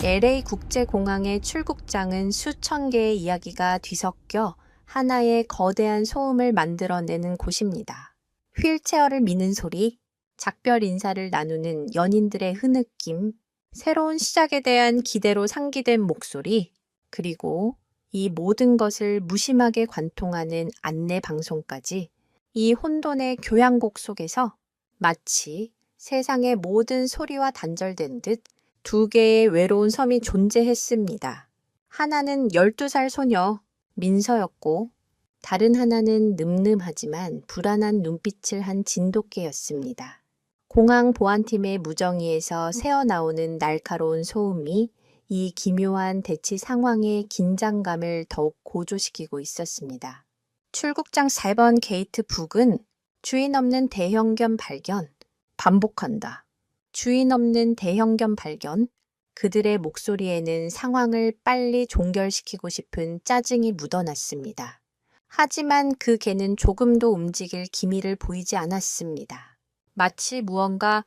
LA 국제공항의 출국장은 수천 개의 이야기가 뒤섞여 하나의 거대한 소음을 만들어내는 곳입니다. 휠체어를 미는 소리, 작별 인사를 나누는 연인들의 흐느낌, 새로운 시작에 대한 기대로 상기된 목소리, 그리고 이 모든 것을 무심하게 관통하는 안내 방송까지 이 혼돈의 교향곡 속에서 마치 세상의 모든 소리와 단절된 듯 두 개의 외로운 섬이 존재했습니다. 하나는 12살 소녀 민서였고 다른 하나는 늠름하지만 불안한 눈빛을 한 진돗개였습니다. 공항 보안팀의 무정의에서 새어나오는 날카로운 소음이 이 기묘한 대치 상황의 긴장감을 더욱 고조시키고 있었습니다. 출국장 4번 게이트 북은 주인 없는 대형견 발견, 반복한다. 주인 없는 대형견 발견, 그들의 목소리에는 상황을 빨리 종결시키고 싶은 짜증이 묻어났습니다. 하지만 그 개는 조금도 움직일 기미를 보이지 않았습니다. 마치 무언가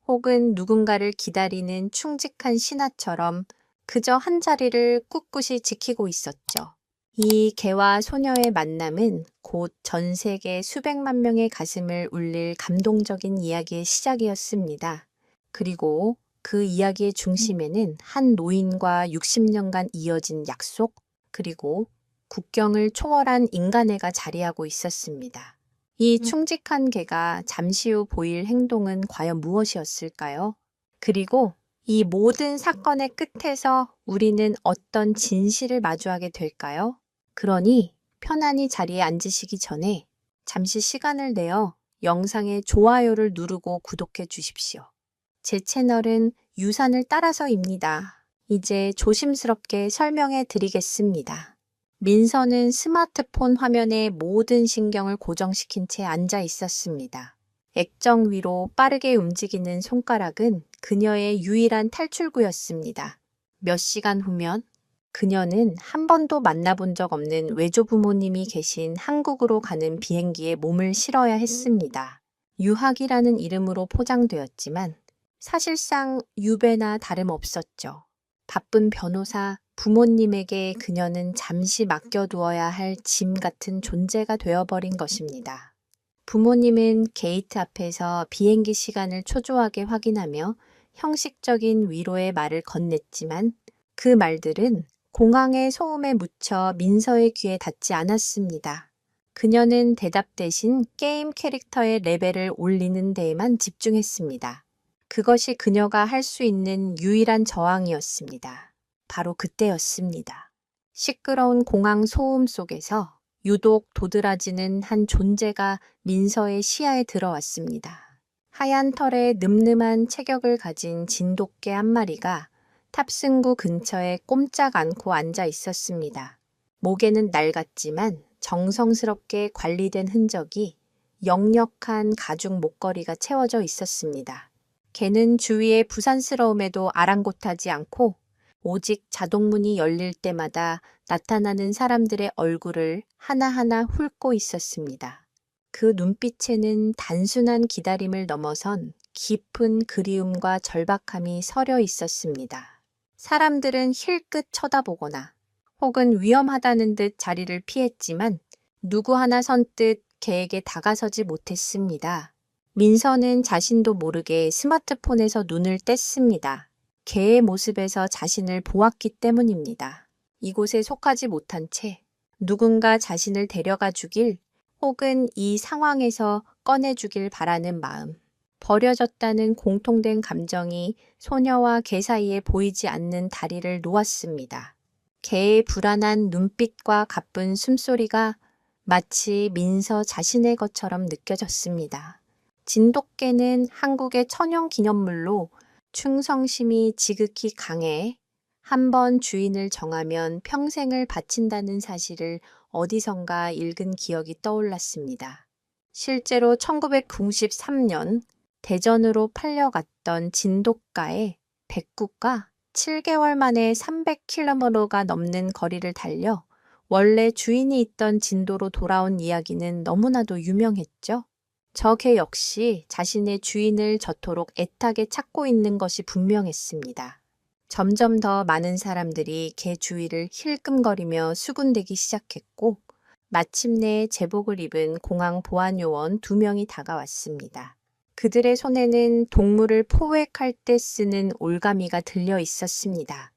혹은 누군가를 기다리는 충직한 신하처럼 그저 한 자리를 꿋꿋이 지키고 있었죠. 이 개와 소녀의 만남은 곧 전 세계 수백만 명의 가슴을 울릴 감동적인 이야기의 시작이었습니다. 그리고 그 이야기의 중심에는 한 노인과 60년간 이어진 약속, 그리고 국경을 초월한 인간애가 자리하고 있었습니다. 이 충직한 개가 잠시 후 보일 행동은 과연 무엇이었을까요? 그리고 이 모든 사건의 끝에서 우리는 어떤 진실을 마주하게 될까요? 그러니 편안히 자리에 앉으시기 전에 잠시 시간을 내어 영상의 좋아요를 누르고 구독해 주십시오. 제 채널은 유산을 따라서입니다. 이제 조심스럽게 설명해 드리겠습니다. 민서는 스마트폰 화면에 모든 신경을 고정시킨 채 앉아 있었습니다. 액정 위로 빠르게 움직이는 손가락은 그녀의 유일한 탈출구였습니다. 몇 시간 후면 그녀는 한 번도 만나본 적 없는 외조부모님이 계신 한국으로 가는 비행기에 몸을 실어야 했습니다. 유학이라는 이름으로 포장되었지만 사실상 유배나 다름없었죠. 바쁜 변호사, 부모님에게 그녀는 잠시 맡겨두어야 할 짐 같은 존재가 되어버린 것입니다. 부모님은 게이트 앞에서 비행기 시간을 초조하게 확인하며 형식적인 위로의 말을 건넸지만 그 말들은 공항의 소음에 묻혀 민서의 귀에 닿지 않았습니다. 그녀는 대답 대신 게임 캐릭터의 레벨을 올리는 데에만 집중했습니다. 그것이 그녀가 할 수 있는 유일한 저항이었습니다. 바로 그때였습니다. 시끄러운 공항 소음 속에서 유독 도드라지는 한 존재가 민서의 시야에 들어왔습니다. 하얀 털에 늠름한 체격을 가진 진돗개 한 마리가 탑승구 근처에 꼼짝 않고 앉아 있었습니다. 목에는 낡았지만 정성스럽게 관리된 흔적이 역력한 가죽 목걸이가 채워져 있었습니다. 개는 주위의 부산스러움에도 아랑곳하지 않고 오직 자동문이 열릴 때마다 나타나는 사람들의 얼굴을 하나하나 훑고 있었습니다. 그 눈빛에는 단순한 기다림을 넘어선 깊은 그리움과 절박함이 서려 있었습니다. 사람들은 힐끗 쳐다보거나 혹은 위험하다는 듯 자리를 피했지만 누구 하나 선뜻 개에게 다가서지 못했습니다. 민서는 자신도 모르게 스마트폰에서 눈을 뗐습니다. 개의 모습에서 자신을 보았기 때문입니다. 이곳에 속하지 못한 채 누군가 자신을 데려가 주길 혹은 이 상황에서 꺼내주길 바라는 마음. 버려졌다는 공통된 감정이 소녀와 개 사이에 보이지 않는 다리를 놓았습니다. 개의 불안한 눈빛과 가쁜 숨소리가 마치 민서 자신의 것처럼 느껴졌습니다. 진돗개는 한국의 천연기념물로 충성심이 지극히 강해 한번 주인을 정하면 평생을 바친다는 사실을 어디선가 읽은 기억이 떠올랐습니다. 실제로 1993년 대전으로 팔려갔던 진돗가의 백구가 7개월 만에 300km가 넘는 거리를 달려 원래 주인이 있던 진도로 돌아온 이야기는 너무나도 유명했죠. 저 개 역시 자신의 주인을 저토록 애타게 찾고 있는 것이 분명했습니다. 점점 더 많은 사람들이 개 주위를 힐끔거리며 수군대기 시작했고 마침내 제복을 입은 공항 보안요원 2명이 다가왔습니다. 그들의 손에는 동물을 포획할 때 쓰는 올가미가 들려 있었습니다.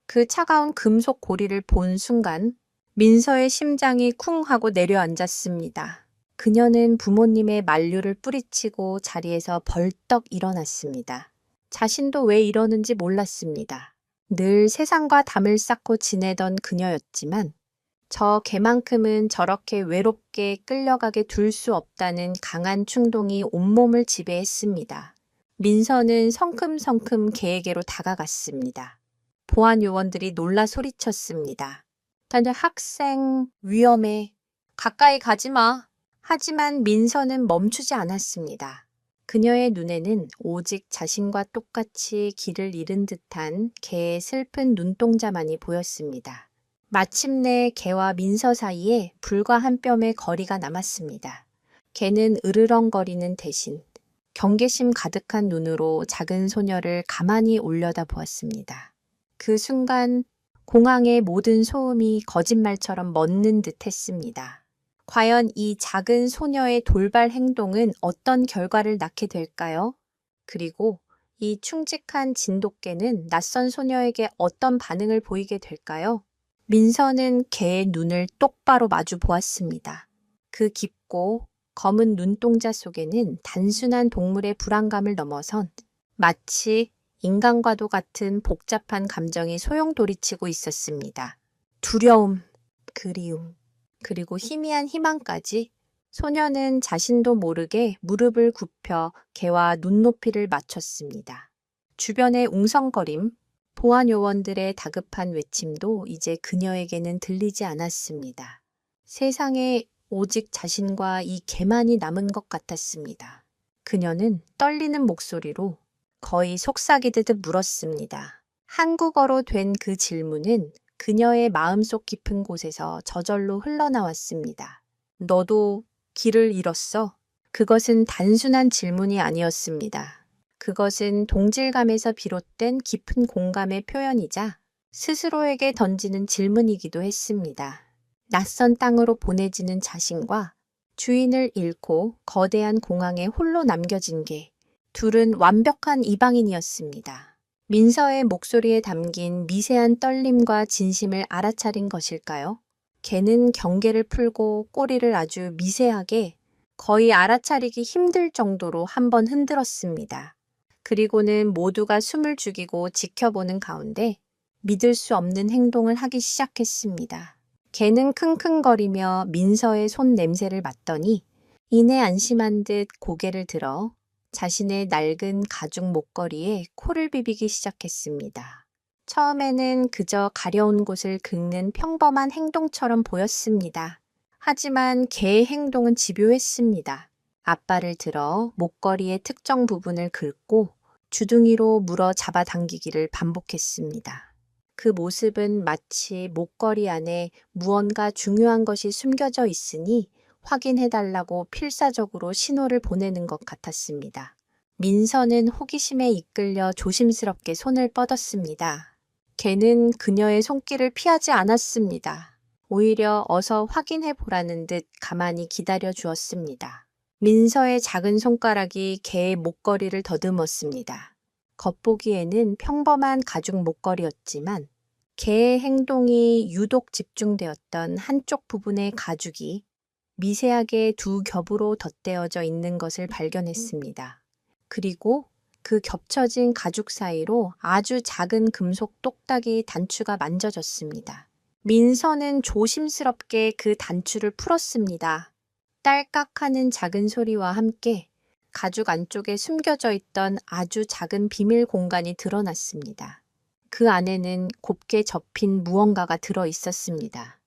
그 차가운 금속 고리를 본 순간 민서의 심장이 쿵 하고 내려앉았습니다. 그녀는 부모님의 만류를 뿌리치고 자리에서 벌떡 일어났습니다. 자신도 왜 이러는지 몰랐습니다. 늘 세상과 담을 쌓고 지내던 그녀였지만 저 개만큼은 저렇게 외롭게 끌려가게 둘 수 없다는 강한 충동이 온몸을 지배했습니다. 민서는 성큼성큼 개에게로 다가갔습니다. 보안 요원들이 놀라 소리쳤습니다. 근데 학생, 위험해. 가까이 가지 마. 하지만 민서는 멈추지 않았습니다. 그녀의 눈에는 오직 자신과 똑같이 길을 잃은 듯한 개의 슬픈 눈동자만이 보였습니다. 마침내 개와 민서 사이에 불과 한 뼘의 거리가 남았습니다. 개는 으르렁거리는 대신 경계심 가득한 눈으로 작은 소녀를 가만히 올려다 보았습니다. 그 순간 공항의 모든 소음이 거짓말처럼 멎는 듯 했습니다. 과연 이 작은 소녀의 돌발 행동은 어떤 결과를 낳게 될까요? 그리고 이 충직한 진돗개는 낯선 소녀에게 어떤 반응을 보이게 될까요? 민서는 개의 눈을 똑바로 마주 보았습니다. 그 깊고 검은 눈동자 속에는 단순한 동물의 불안감을 넘어선 마치 인간과도 같은 복잡한 감정이 소용돌이치고 있었습니다. 두려움, 그리움, 그리고 희미한 희망까지. 소녀는 자신도 모르게 무릎을 굽혀 개와 눈높이를 맞췄습니다. 주변의 웅성거림, 보안 요원들의 다급한 외침도 이제 그녀에게는 들리지 않았습니다. 세상에 오직 자신과 이 개만이 남은 것 같았습니다. 그녀는 떨리는 목소리로 거의 속삭이듯 물었습니다. 한국어로 된 그 질문은 그녀의 마음속 깊은 곳에서 저절로 흘러나왔습니다. 너도 길을 잃었어? 그것은 단순한 질문이 아니었습니다. 그것은 동질감에서 비롯된 깊은 공감의 표현이자 스스로에게 던지는 질문이기도 했습니다. 낯선 땅으로 보내지는 자신과 주인을 잃고 거대한 공항에 홀로 남겨진 개, 둘은 완벽한 이방인이었습니다. 민서의 목소리에 담긴 미세한 떨림과 진심을 알아차린 것일까요? 개는 경계를 풀고 꼬리를 아주 미세하게 거의 알아차리기 힘들 정도로 한번 흔들었습니다. 그리고는 모두가 숨을 죽이고 지켜보는 가운데 믿을 수 없는 행동을 하기 시작했습니다. 개는 킁킁거리며 민서의 손 냄새를 맡더니 이내 안심한 듯 고개를 들어 자신의 낡은 가죽 목걸이에 코를 비비기 시작했습니다. 처음에는 그저 가려운 곳을 긁는 평범한 행동처럼 보였습니다. 하지만 개의 행동은 집요했습니다. 앞발을 들어 목걸이의 특정 부분을 긁고 주둥이로 물어 잡아당기기를 반복했습니다. 그 모습은 마치 목걸이 안에 무언가 중요한 것이 숨겨져 있으니 확인해달라고 필사적으로 신호를 보내는 것 같았습니다. 민서는 호기심에 이끌려 조심스럽게 손을 뻗었습니다. 개는 그녀의 손길을 피하지 않았습니다. 오히려 어서 확인해보라는 듯 가만히 기다려 주었습니다. 민서의 작은 손가락이 개의 목걸이를 더듬었습니다. 겉보기에는 평범한 가죽 목걸이였지만 개의 행동이 유독 집중되었던 한쪽 부분의 가죽이 미세하게 두 겹으로 덧대어져 있는 것을 발견했습니다. 그리고 그 겹쳐진 가죽 사이로 아주 작은 금속 똑딱이 단추가 만져졌습니다. 민서는 조심스럽게 그 단추를 풀었습니다. 딸깍하는 작은 소리와 함께 가죽 안쪽에 숨겨져 있던 아주 작은 비밀 공간이 드러났습니다. 그 안에는 곱게 접힌 무언가가 들어 있었습니다.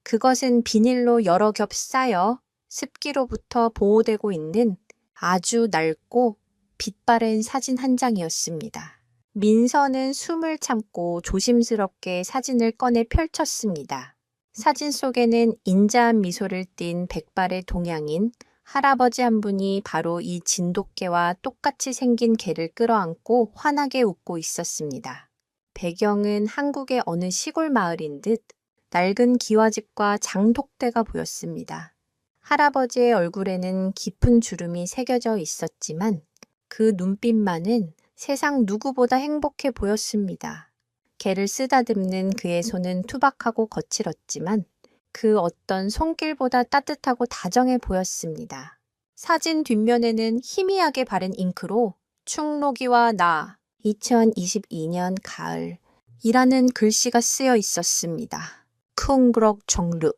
그것은 비닐로 여러 겹 쌓여 습기로부터 보호되고 있는 아주 낡고 빛바랜 사진 한 장이었습니다. 민서는 숨을 참고 조심스럽게 사진을 꺼내 펼쳤습니다. 사진 속에는 인자한 미소를 띤 백발의 동양인 할아버지 한 분이 바로 이 진돗개와 똑같이 생긴 개를 끌어안고 환하게 웃고 있었습니다. 배경은 한국의 어느 시골 마을인 듯 낡은 기와집과 장독대가 보였습니다. 할아버지의 얼굴에는 깊은 주름이 새겨져 있었지만 그 눈빛만은 세상 누구보다 행복해 보였습니다. 개를 쓰다듬는 그의 손은 투박하고 거칠었지만 그 어떤 손길보다 따뜻하고 다정해 보였습니다. 사진 뒷면에는 희미하게 바른 잉크로 충록이와 나 2022년 가을 이라는 글씨가 쓰여 있었습니다. 쿵그럭 정루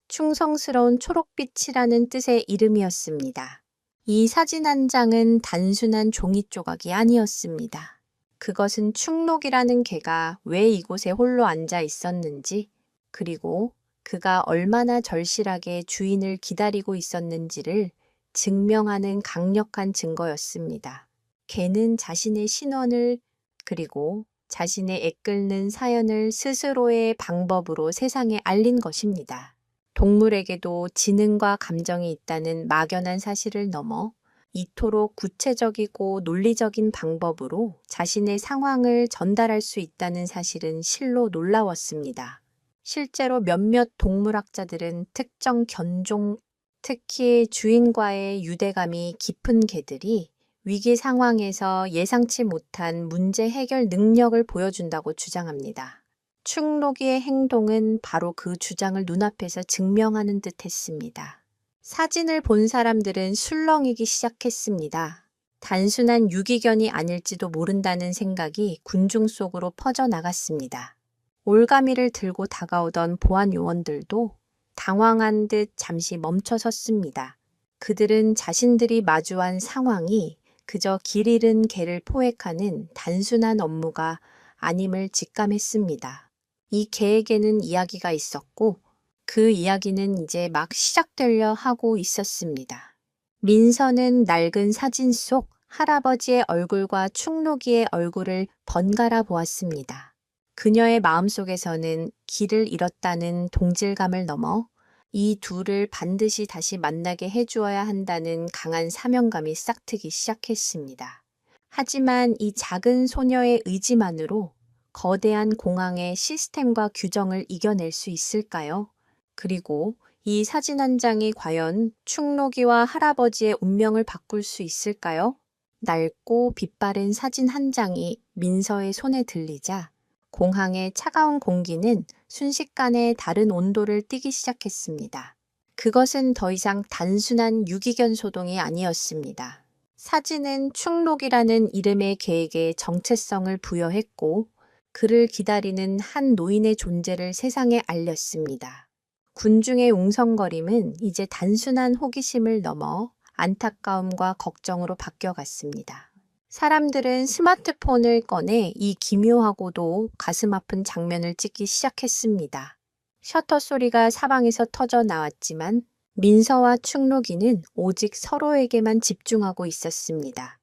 충성스러운 초록빛이라는 뜻의 이름이었습니다. 이 사진 한 장은 단순한 종이 조각이 아니었습니다. 그것은 충록이라는 개가 왜 이곳에 홀로 앉아 있었는지, 그리고 그가 얼마나 절실하게 주인을 기다리고 있었는지를 증명하는 강력한 증거였습니다. 개는 자신의 신원을 그리고 자신의 애끓는 사연을 스스로의 방법으로 세상에 알린 것입니다. 동물에게도 지능과 감정이 있다는 막연한 사실을 넘어 이토록 구체적이고 논리적인 방법으로 자신의 상황을 전달할 수 있다는 사실은 실로 놀라웠습니다. 실제로 몇몇 동물학자들은 특정 견종, 특히 주인과의 유대감이 깊은 개들이 위기 상황에서 예상치 못한 문제 해결 능력을 보여준다고 주장합니다. 충록이의 행동은 바로 그 주장을 눈앞에서 증명하는 듯 했습니다. 사진을 본 사람들은 술렁이기 시작했습니다. 단순한 유기견이 아닐지도 모른다는 생각이 군중 속으로 퍼져나갔습니다. 올가미를 들고 다가오던 보안 요원들도 당황한 듯 잠시 멈춰 섰습니다. 그들은 자신들이 마주한 상황이 그저 길 잃은 개를 포획하는 단순한 업무가 아님을 직감했습니다. 이 개에게는 이야기가 있었고 그 이야기는 이제 막 시작되려 하고 있었습니다. 민서는 낡은 사진 속 할아버지의 얼굴과 충록이의 얼굴을 번갈아 보았습니다. 그녀의 마음속에서는 길을 잃었다는 동질감을 넘어 이 둘을 반드시 다시 만나게 해주어야 한다는 강한 사명감이 싹트기 시작했습니다. 하지만 이 작은 소녀의 의지만으로 거대한 공항의 시스템과 규정을 이겨낼 수 있을까요? 그리고 이 사진 한 장이 과연 충록이와 할아버지의 운명을 바꿀 수 있을까요? 낡고 빛바랜 사진 한 장이 민서의 손에 들리자 공항의 차가운 공기는 순식간에 다른 온도를 띠기 시작했습니다. 그것은 더 이상 단순한 유기견 소동이 아니었습니다. 사진은 충록이라는 이름의 개에게 정체성을 부여했고 그를 기다리는 한 노인의 존재를 세상에 알렸습니다. 군중의 웅성거림은 이제 단순한 호기심을 넘어 안타까움과 걱정으로 바뀌어갔습니다. 사람들은 스마트폰을 꺼내 이 기묘하고도 가슴 아픈 장면을 찍기 시작했습니다. 셔터 소리가 사방에서 터져 나왔지만 민서와 충록이는 오직 서로에게만 집중하고 있었습니다.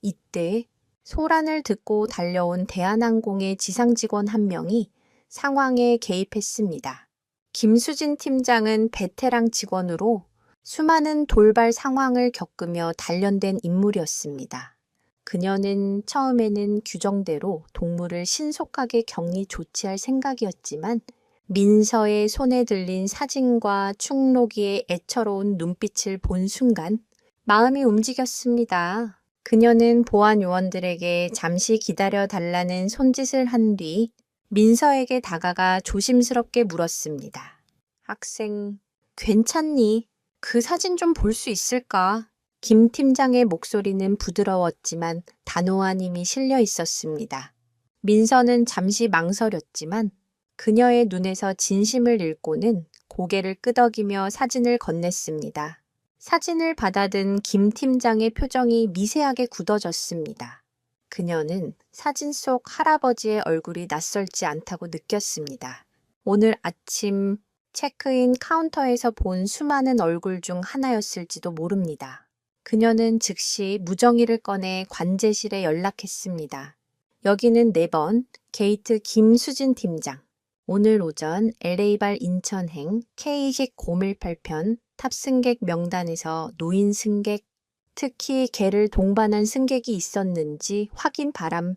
이때 소란을 듣고 달려온 대한항공의 지상 직원 한 명이 상황에 개입했습니다. 김수진 팀장은 베테랑 직원으로 수많은 돌발 상황을 겪으며 단련된 인물이었습니다. 그녀는 처음에는 규정대로 동물을 신속하게 격리 조치할 생각이었지만 민서의 손에 들린 사진과 충록이의 애처로운 눈빛을 본 순간 마음이 움직였습니다. 그녀는 보안 요원들에게 잠시 기다려 달라는 손짓을 한 뒤 민서에게 다가가 조심스럽게 물었습니다. 학생, 괜찮니? 그 사진 좀 볼 수 있을까? 김 팀장의 목소리는 부드러웠지만 단호한 힘이 실려 있었습니다. 민서는 잠시 망설였지만 그녀의 눈에서 진심을 읽고는 고개를 끄덕이며 사진을 건넸습니다. 사진을 받아든 김 팀장의 표정이 미세하게 굳어졌습니다. 그녀는 사진 속 할아버지의 얼굴이 낯설지 않다고 느꼈습니다. 오늘 아침 체크인 카운터에서 본 수많은 얼굴 중 하나였을지도 모릅니다. 그녀는 즉시 무정의를 꺼내 관제실에 연락했습니다. 여기는 4번 게이트 김수진 팀장. 오늘 오전 LA발 인천행 K20 018편 탑승객 명단에서 노인 승객, 특히 개를 동반한 승객이 있었는지 확인 바람.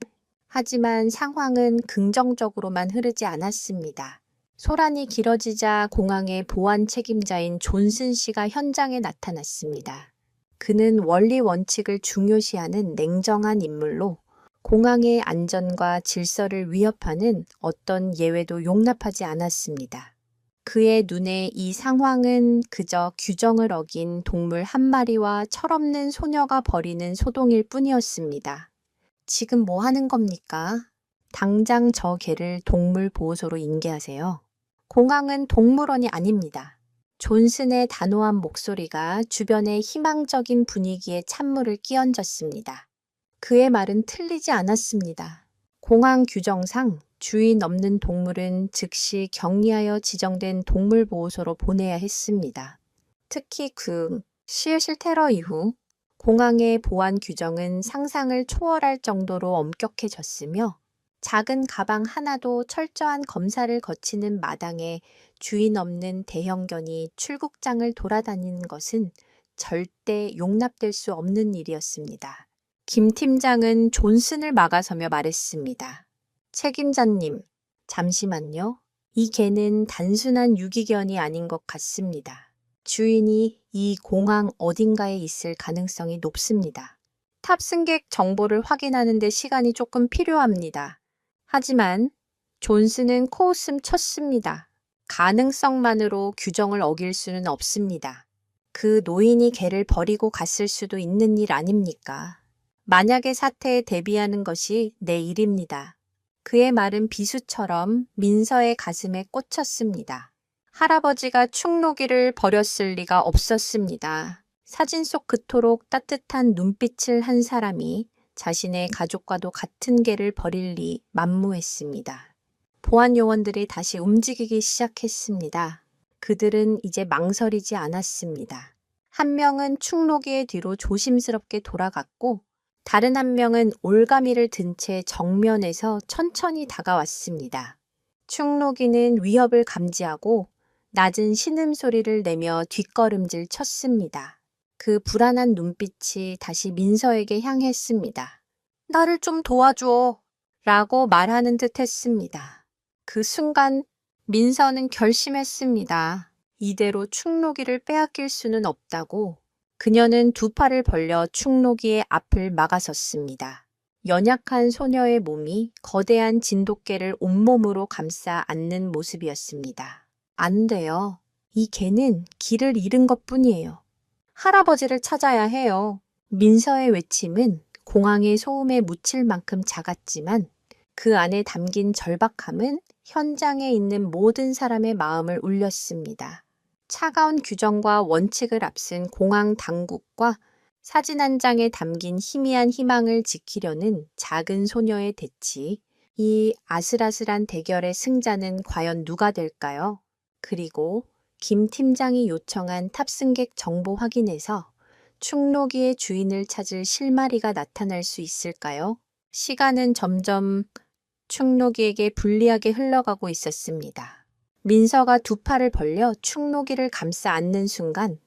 하지만 상황은 긍정적으로만 흐르지 않았습니다. 소란이 길어지자 공항의 보안 책임자인 존슨 씨가 현장에 나타났습니다. 그는 원리 원칙을 중요시하는 냉정한 인물로 공항의 안전과 질서를 위협하는 어떤 예외도 용납하지 않았습니다. 그의 눈에 이 상황은 그저 규정을 어긴 동물 한 마리와 철없는 소녀가 벌이는 소동일 뿐이었습니다. 지금 뭐 하는 겁니까? 당장 저 개를 동물 보호소로 인계하세요. 공항은 동물원이 아닙니다. 존슨의 단호한 목소리가 주변의 희망적인 분위기에 찬물을 끼얹었습니다. 그의 말은 틀리지 않았습니다. 공항 규정상 주인 없는 동물은 즉시 격리하여 지정된 동물보호소로 보내야 했습니다. 특히 시애틀 테러 이후 공항의 보안 규정은 상상을 초월할 정도로 엄격해졌으며 작은 가방 하나도 철저한 검사를 거치는 마당에 주인 없는 대형견이 출국장을 돌아다니는 것은 절대 용납될 수 없는 일이었습니다. 김 팀장은 존슨을 막아서며 말했습니다. 책임자님, 잠시만요. 이 개는 단순한 유기견이 아닌 것 같습니다. 주인이 이 공항 어딘가에 있을 가능성이 높습니다. 탑승객 정보를 확인하는 데 시간이 조금 필요합니다. 하지만 존슨은 코웃음 쳤습니다. 가능성만으로 규정을 어길 수는 없습니다. 그 노인이 개를 버리고 갔을 수도 있는 일 아닙니까? 만약의 사태에 대비하는 것이 내 일입니다. 그의 말은 비수처럼 민서의 가슴에 꽂혔습니다. 할아버지가 충노기를 버렸을 리가 없었습니다. 사진 속 그토록 따뜻한 눈빛을 한 사람이 자신의 가족과도 같은 개를 버릴 리 만무했습니다. 보안 요원들이 다시 움직이기 시작했습니다. 그들은 이제 망설이지 않았습니다. 한 명은 충노기의 뒤로 조심스럽게 돌아갔고 다른 한 명은 올가미를 든 채 정면에서 천천히 다가왔습니다. 충노기는 위협을 감지하고 낮은 신음소리를 내며 뒷걸음질 쳤습니다. 그 불안한 눈빛이 다시 민서에게 향했습니다. 나를 좀 도와줘 라고 말하는 듯 했습니다. 그 순간 민서는 결심했습니다. 이대로 충노기를 빼앗길 수는 없다고. 그녀는 두 팔을 벌려 충노기의 앞을 막아섰습니다. 연약한 소녀의 몸이 거대한 진돗개를 온몸으로 감싸 안는 모습이었습니다. 안 돼요. 이 개는 길을 잃은 것뿐이에요. 할아버지를 찾아야 해요. 민서의 외침은 공항의 소음에 묻힐 만큼 작았지만 그 안에 담긴 절박함은 현장에 있는 모든 사람의 마음을 울렸습니다. 차가운 규정과 원칙을 앞쓴 공항 당국과 사진 한 장에 담긴 희미한 희망을 지키려는 작은 소녀의 대치, 이 아슬아슬한 대결의 승자는 과연 누가 될까요? 그리고 김 팀장이 요청한 탑승객 정보 확인에서 충노기의 주인을 찾을 실마리가 나타날 수 있을까요? 시간은 점점 충노기에게 불리하게 흘러가고 있었습니다. 민서가 두 팔을 벌려 충노기를 감싸 안는 순간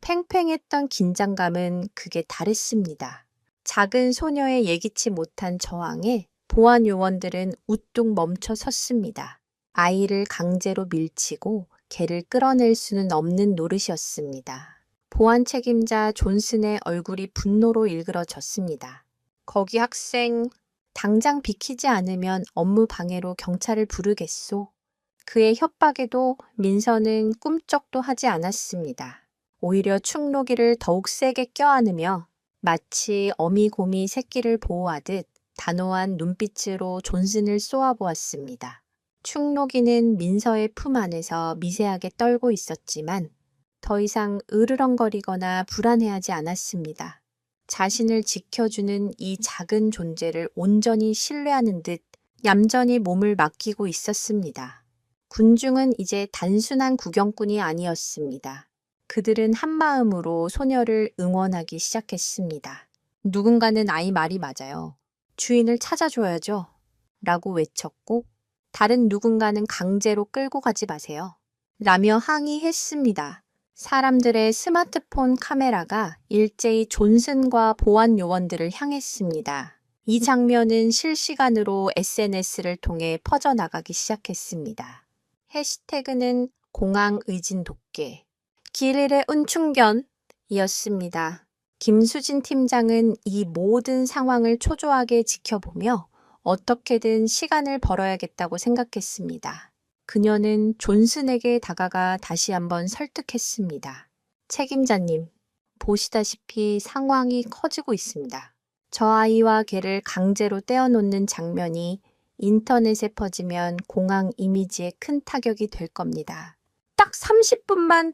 팽팽했던 긴장감은 극에 달했습니다. 작은 소녀의 예기치 못한 저항에 보안 요원들은 우뚝 멈춰 섰습니다. 아이를 강제로 밀치고 개를 끌어낼 수는 없는 노릇이었습니다. 보안 책임자 존슨의 얼굴이 분노로 일그러졌습니다. 거기 학생, 당장 비키지 않으면 업무 방해로 경찰을 부르겠소. 그의 협박에도 민서는 꿈쩍도 하지 않았습니다. 오히려 충노기를 더욱 세게 껴안으며 마치 어미곰이 새끼를 보호하듯 단호한 눈빛으로 존슨을 쏘아보았습니다. 충노기는 민서의 품 안에서 미세하게 떨고 있었지만 더 이상 으르렁거리거나 불안해하지 않았습니다. 자신을 지켜주는 이 작은 존재를 온전히 신뢰하는 듯 얌전히 몸을 맡기고 있었습니다. 군중은 이제 단순한 구경꾼이 아니었습니다. 그들은 한마음으로 소녀를 응원하기 시작했습니다. 누군가는 아이 말이 맞아요. 주인을 찾아줘야죠. 라고 외쳤고 다른 누군가는 강제로 끌고 가지 마세요. 라며 항의했습니다. 사람들의 스마트폰 카메라가 일제히 존슨과 보안 요원들을 향했습니다. 이 장면은 실시간으로 SNS를 통해 퍼져나가기 시작했습니다. 해시태그는 공항 의진 돕게, 길일의 운충견이었습니다. 김수진 팀장은 이 모든 상황을 초조하게 지켜보며 어떻게든 시간을 벌어야겠다고 생각했습니다. 그녀는 존슨에게 다가가 다시 한번 설득했습니다. 책임자님, 보시다시피 상황이 커지고 있습니다. 저 아이와 걔를 강제로 떼어놓는 장면이 인터넷에 퍼지면 공항 이미지에 큰 타격이 될 겁니다. 딱 30분만,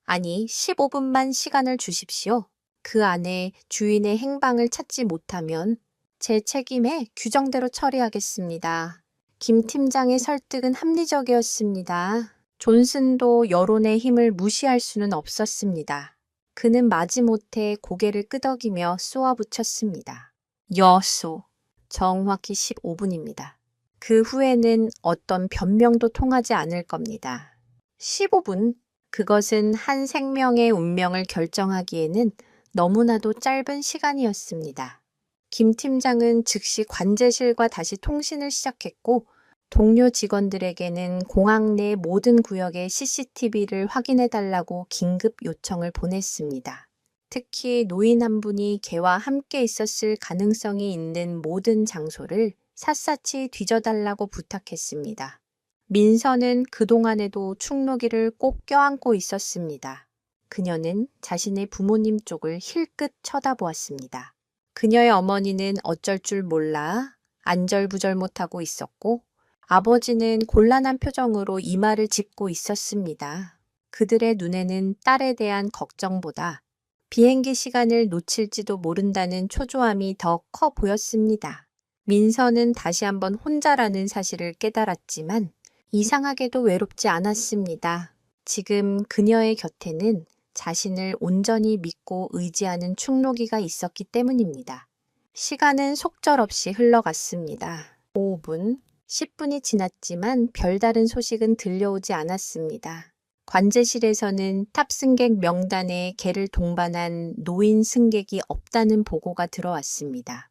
아니 15분만 시간을 주십시오. 그 안에 주인의 행방을 찾지 못하면 제 책임에 규정대로 처리하겠습니다. 김 팀장의 설득은 합리적이었습니다. 존슨도 여론의 힘을 무시할 수는 없었습니다. 그는 마지못해 고개를 끄덕이며 쏘아붙였습니다. 여소, 정확히 15분입니다. 그 후에는 어떤 변명도 통하지 않을 겁니다. 15분? 그것은 한 생명의 운명을 결정하기에는 너무나도 짧은 시간이었습니다. 김 팀장은 즉시 관제실과 다시 통신을 시작했고 동료 직원들에게는 공항 내 모든 구역의 CCTV를 확인해달라고 긴급 요청을 보냈습니다. 특히 노인 한 분이 개와 함께 있었을 가능성이 있는 모든 장소를 샅샅이 뒤져달라고 부탁했습니다. 민서는 그동안에도 충록이를 꼭 껴안고 있었습니다. 그녀는 자신의 부모님 쪽을 힐끗 쳐다보았습니다. 그녀의 어머니는 어쩔 줄 몰라 안절부절 못하고 있었고 아버지는 곤란한 표정으로 이마를 짚고 있었습니다. 그들의 눈에는 딸에 대한 걱정보다 비행기 시간을 놓칠지도 모른다는 초조함이 더 커 보였습니다. 민서는 다시 한번 혼자라는 사실을 깨달았지만 이상하게도 외롭지 않았습니다. 지금 그녀의 곁에는 자신을 온전히 믿고 의지하는 충록이가 있었기 때문입니다. 시간은 속절없이 흘러갔습니다. 5분, 10분이 지났지만 별다른 소식은 들려오지 않았습니다. 관제실에서는 탑승객 명단에 걔를 동반한 노인 승객이 없다는 보고가 들어왔습니다.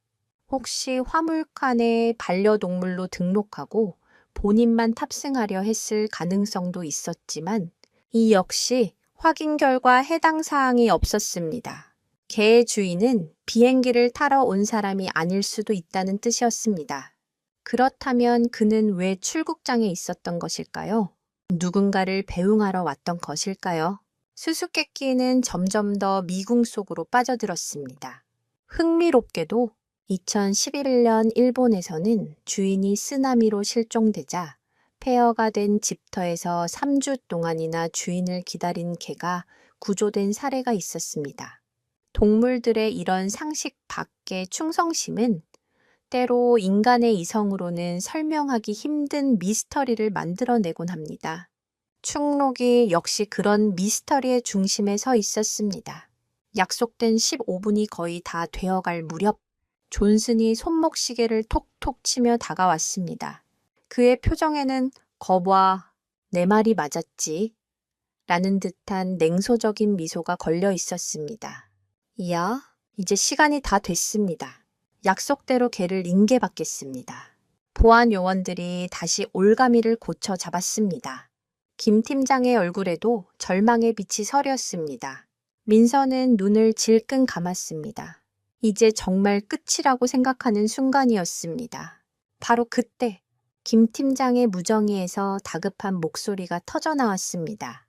혹시 화물칸에 반려동물로 등록하고 본인만 탑승하려 했을 가능성도 있었지만 이 역시 확인 결과 해당 사항이 없었습니다. 개의 주인은 비행기를 타러 온 사람이 아닐 수도 있다는 뜻이었습니다. 그렇다면 그는 왜 출국장에 있었던 것일까요? 누군가를 배웅하러 왔던 것일까요? 수수께끼는 점점 더 미궁 속으로 빠져들었습니다. 흥미롭게도 2011년 일본에서는 주인이 쓰나미로 실종되자 폐허가 된 집터에서 3주 동안이나 주인을 기다린 개가 구조된 사례가 있었습니다. 동물들의 이런 상식 밖의 충성심은 때로 인간의 이성으로는 설명하기 힘든 미스터리를 만들어내곤 합니다. 충록이 역시 그런 미스터리의 중심에 서 있었습니다. 약속된 15분이 거의 다 되어갈 무렵 존슨이 손목시계를 톡톡 치며 다가왔습니다. 그의 표정에는 거봐, 내 말이 맞았지? 라는 듯한 냉소적인 미소가 걸려 있었습니다. 이야, 이제 시간이 다 됐습니다. 약속대로 걔를 인계받겠습니다. 보안 요원들이 다시 올가미를 고쳐 잡았습니다. 김 팀장의 얼굴에도 절망의 빛이 서렸습니다. 민서는 눈을 질끈 감았습니다. 이제 정말 끝이라고 생각하는 순간이었습니다. 바로 그때 김 팀장의 무정의에서 다급한 목소리가 터져나왔습니다.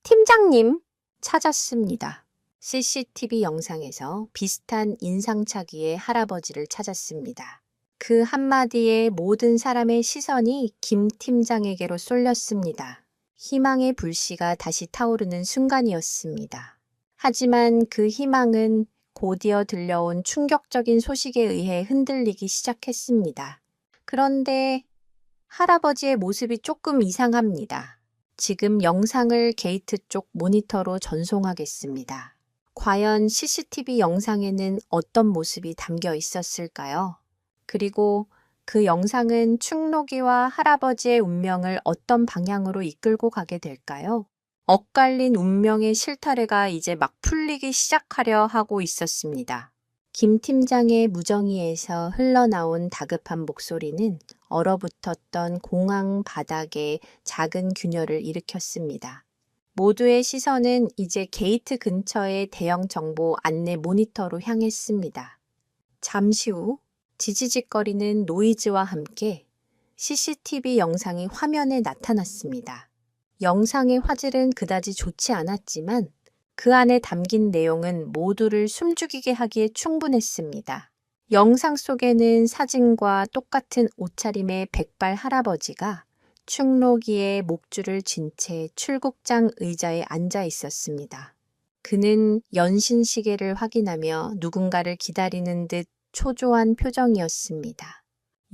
팀장님! 찾았습니다. CCTV 영상에서 비슷한 인상착의의 할아버지를 찾았습니다. 그 한마디에 모든 사람의 시선이 김 팀장에게로 쏠렸습니다. 희망의 불씨가 다시 타오르는 순간이었습니다. 하지만 그 희망은 곧이어 들려온 충격적인 소식에 의해 흔들리기 시작했습니다. 그런데 할아버지의 모습이 조금 이상합니다. 지금 영상을 게이트 쪽 모니터로 전송하겠습니다. 과연 CCTV 영상에는 어떤 모습이 담겨 있었을까요? 그리고 그 영상은 충록이와 할아버지의 운명을 어떤 방향으로 이끌고 가게 될까요? 엇갈린 운명의 실타래가 이제 막 풀리기 시작하려 하고 있었습니다. 김 팀장의 무정의에서 흘러나온 다급한 목소리는 얼어붙었던 공항 바닥에 작은 균열을 일으켰습니다. 모두의 시선은 이제 게이트 근처의 대형 정보 안내 모니터로 향했습니다. 잠시 후 지지직거리는 노이즈와 함께 CCTV 영상이 화면에 나타났습니다. 영상의 화질은 그다지 좋지 않았지만 그 안에 담긴 내용은 모두를 숨죽이게 하기에 충분했습니다. 영상 속에는 사진과 똑같은 옷차림의 백발 할아버지가 충로기에 목줄을 쥔 채 출국장 의자에 앉아 있었습니다. 그는 연신 시계를 확인하며 누군가를 기다리는 듯 초조한 표정이었습니다.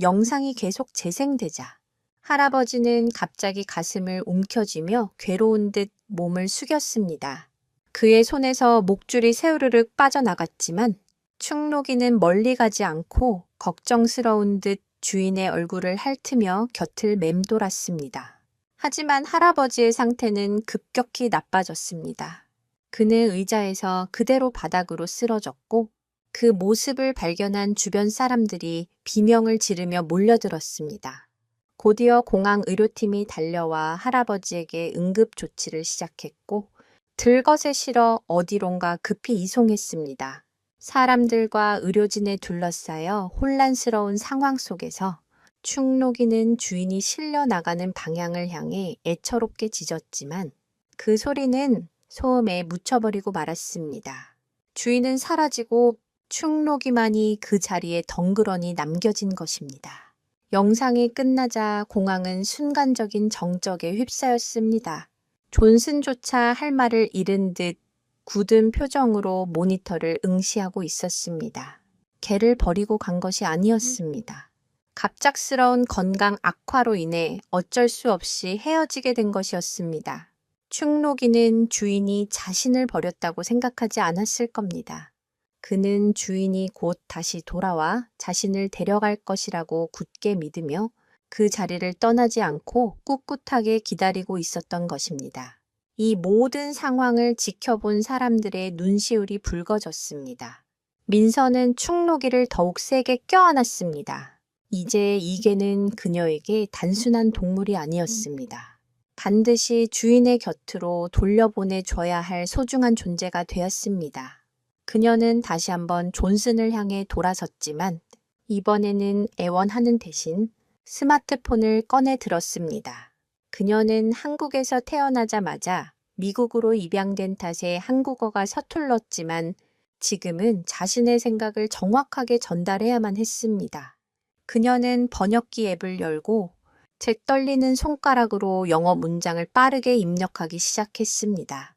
영상이 계속 재생되자 할아버지는 갑자기 가슴을 움켜쥐며 괴로운 듯 몸을 숙였습니다. 그의 손에서 목줄이 새우르륵 빠져나갔지만 충록이는 멀리 가지 않고 걱정스러운 듯 주인의 얼굴을 핥으며 곁을 맴돌았습니다. 하지만 할아버지의 상태는 급격히 나빠졌습니다. 그는 의자에서 그대로 바닥으로 쓰러졌고 그 모습을 발견한 주변 사람들이 비명을 지르며 몰려들었습니다. 곧이어 공항 의료팀이 달려와 할아버지에게 응급 조치를 시작했고 들것에 실어 어디론가 급히 이송했습니다. 사람들과 의료진에 둘러싸여 혼란스러운 상황 속에서 충록이는 주인이 실려 나가는 방향을 향해 애처롭게 짖었지만 그 소리는 소음에 묻혀버리고 말았습니다. 주인은 사라지고 충록이만이 그 자리에 덩그러니 남겨진 것입니다. 영상이 끝나자 공항은 순간적인 정적에 휩싸였습니다. 존슨조차 할 말을 잃은 듯 굳은 표정으로 모니터를 응시하고 있었습니다. 개를 버리고 간 것이 아니었습니다. 갑작스러운 건강 악화로 인해 어쩔 수 없이 헤어지게 된 것이었습니다. 충록이는 주인이 자신을 버렸다고 생각하지 않았을 겁니다. 그는 주인이 곧 다시 돌아와 자신을 데려갈 것이라고 굳게 믿으며 그 자리를 떠나지 않고 꿋꿋하게 기다리고 있었던 것입니다. 이 모든 상황을 지켜본 사람들의 눈시울이 붉어졌습니다. 민서는 충록이를 더욱 세게 껴안았습니다. 이제 이 개는 그녀에게 단순한 동물이 아니었습니다. 반드시 주인의 곁으로 돌려보내줘야 할 소중한 존재가 되었습니다. 그녀는 다시 한번 존슨을 향해 돌아섰지만 이번에는 애원하는 대신 스마트폰을 꺼내 들었습니다. 그녀는 한국에서 태어나자마자 미국으로 입양된 탓에 한국어가 서툴렀지만 지금은 자신의 생각을 정확하게 전달해야만 했습니다. 그녀는 번역기 앱을 열고 재떨리는 손가락으로 영어 문장을 빠르게 입력하기 시작했습니다.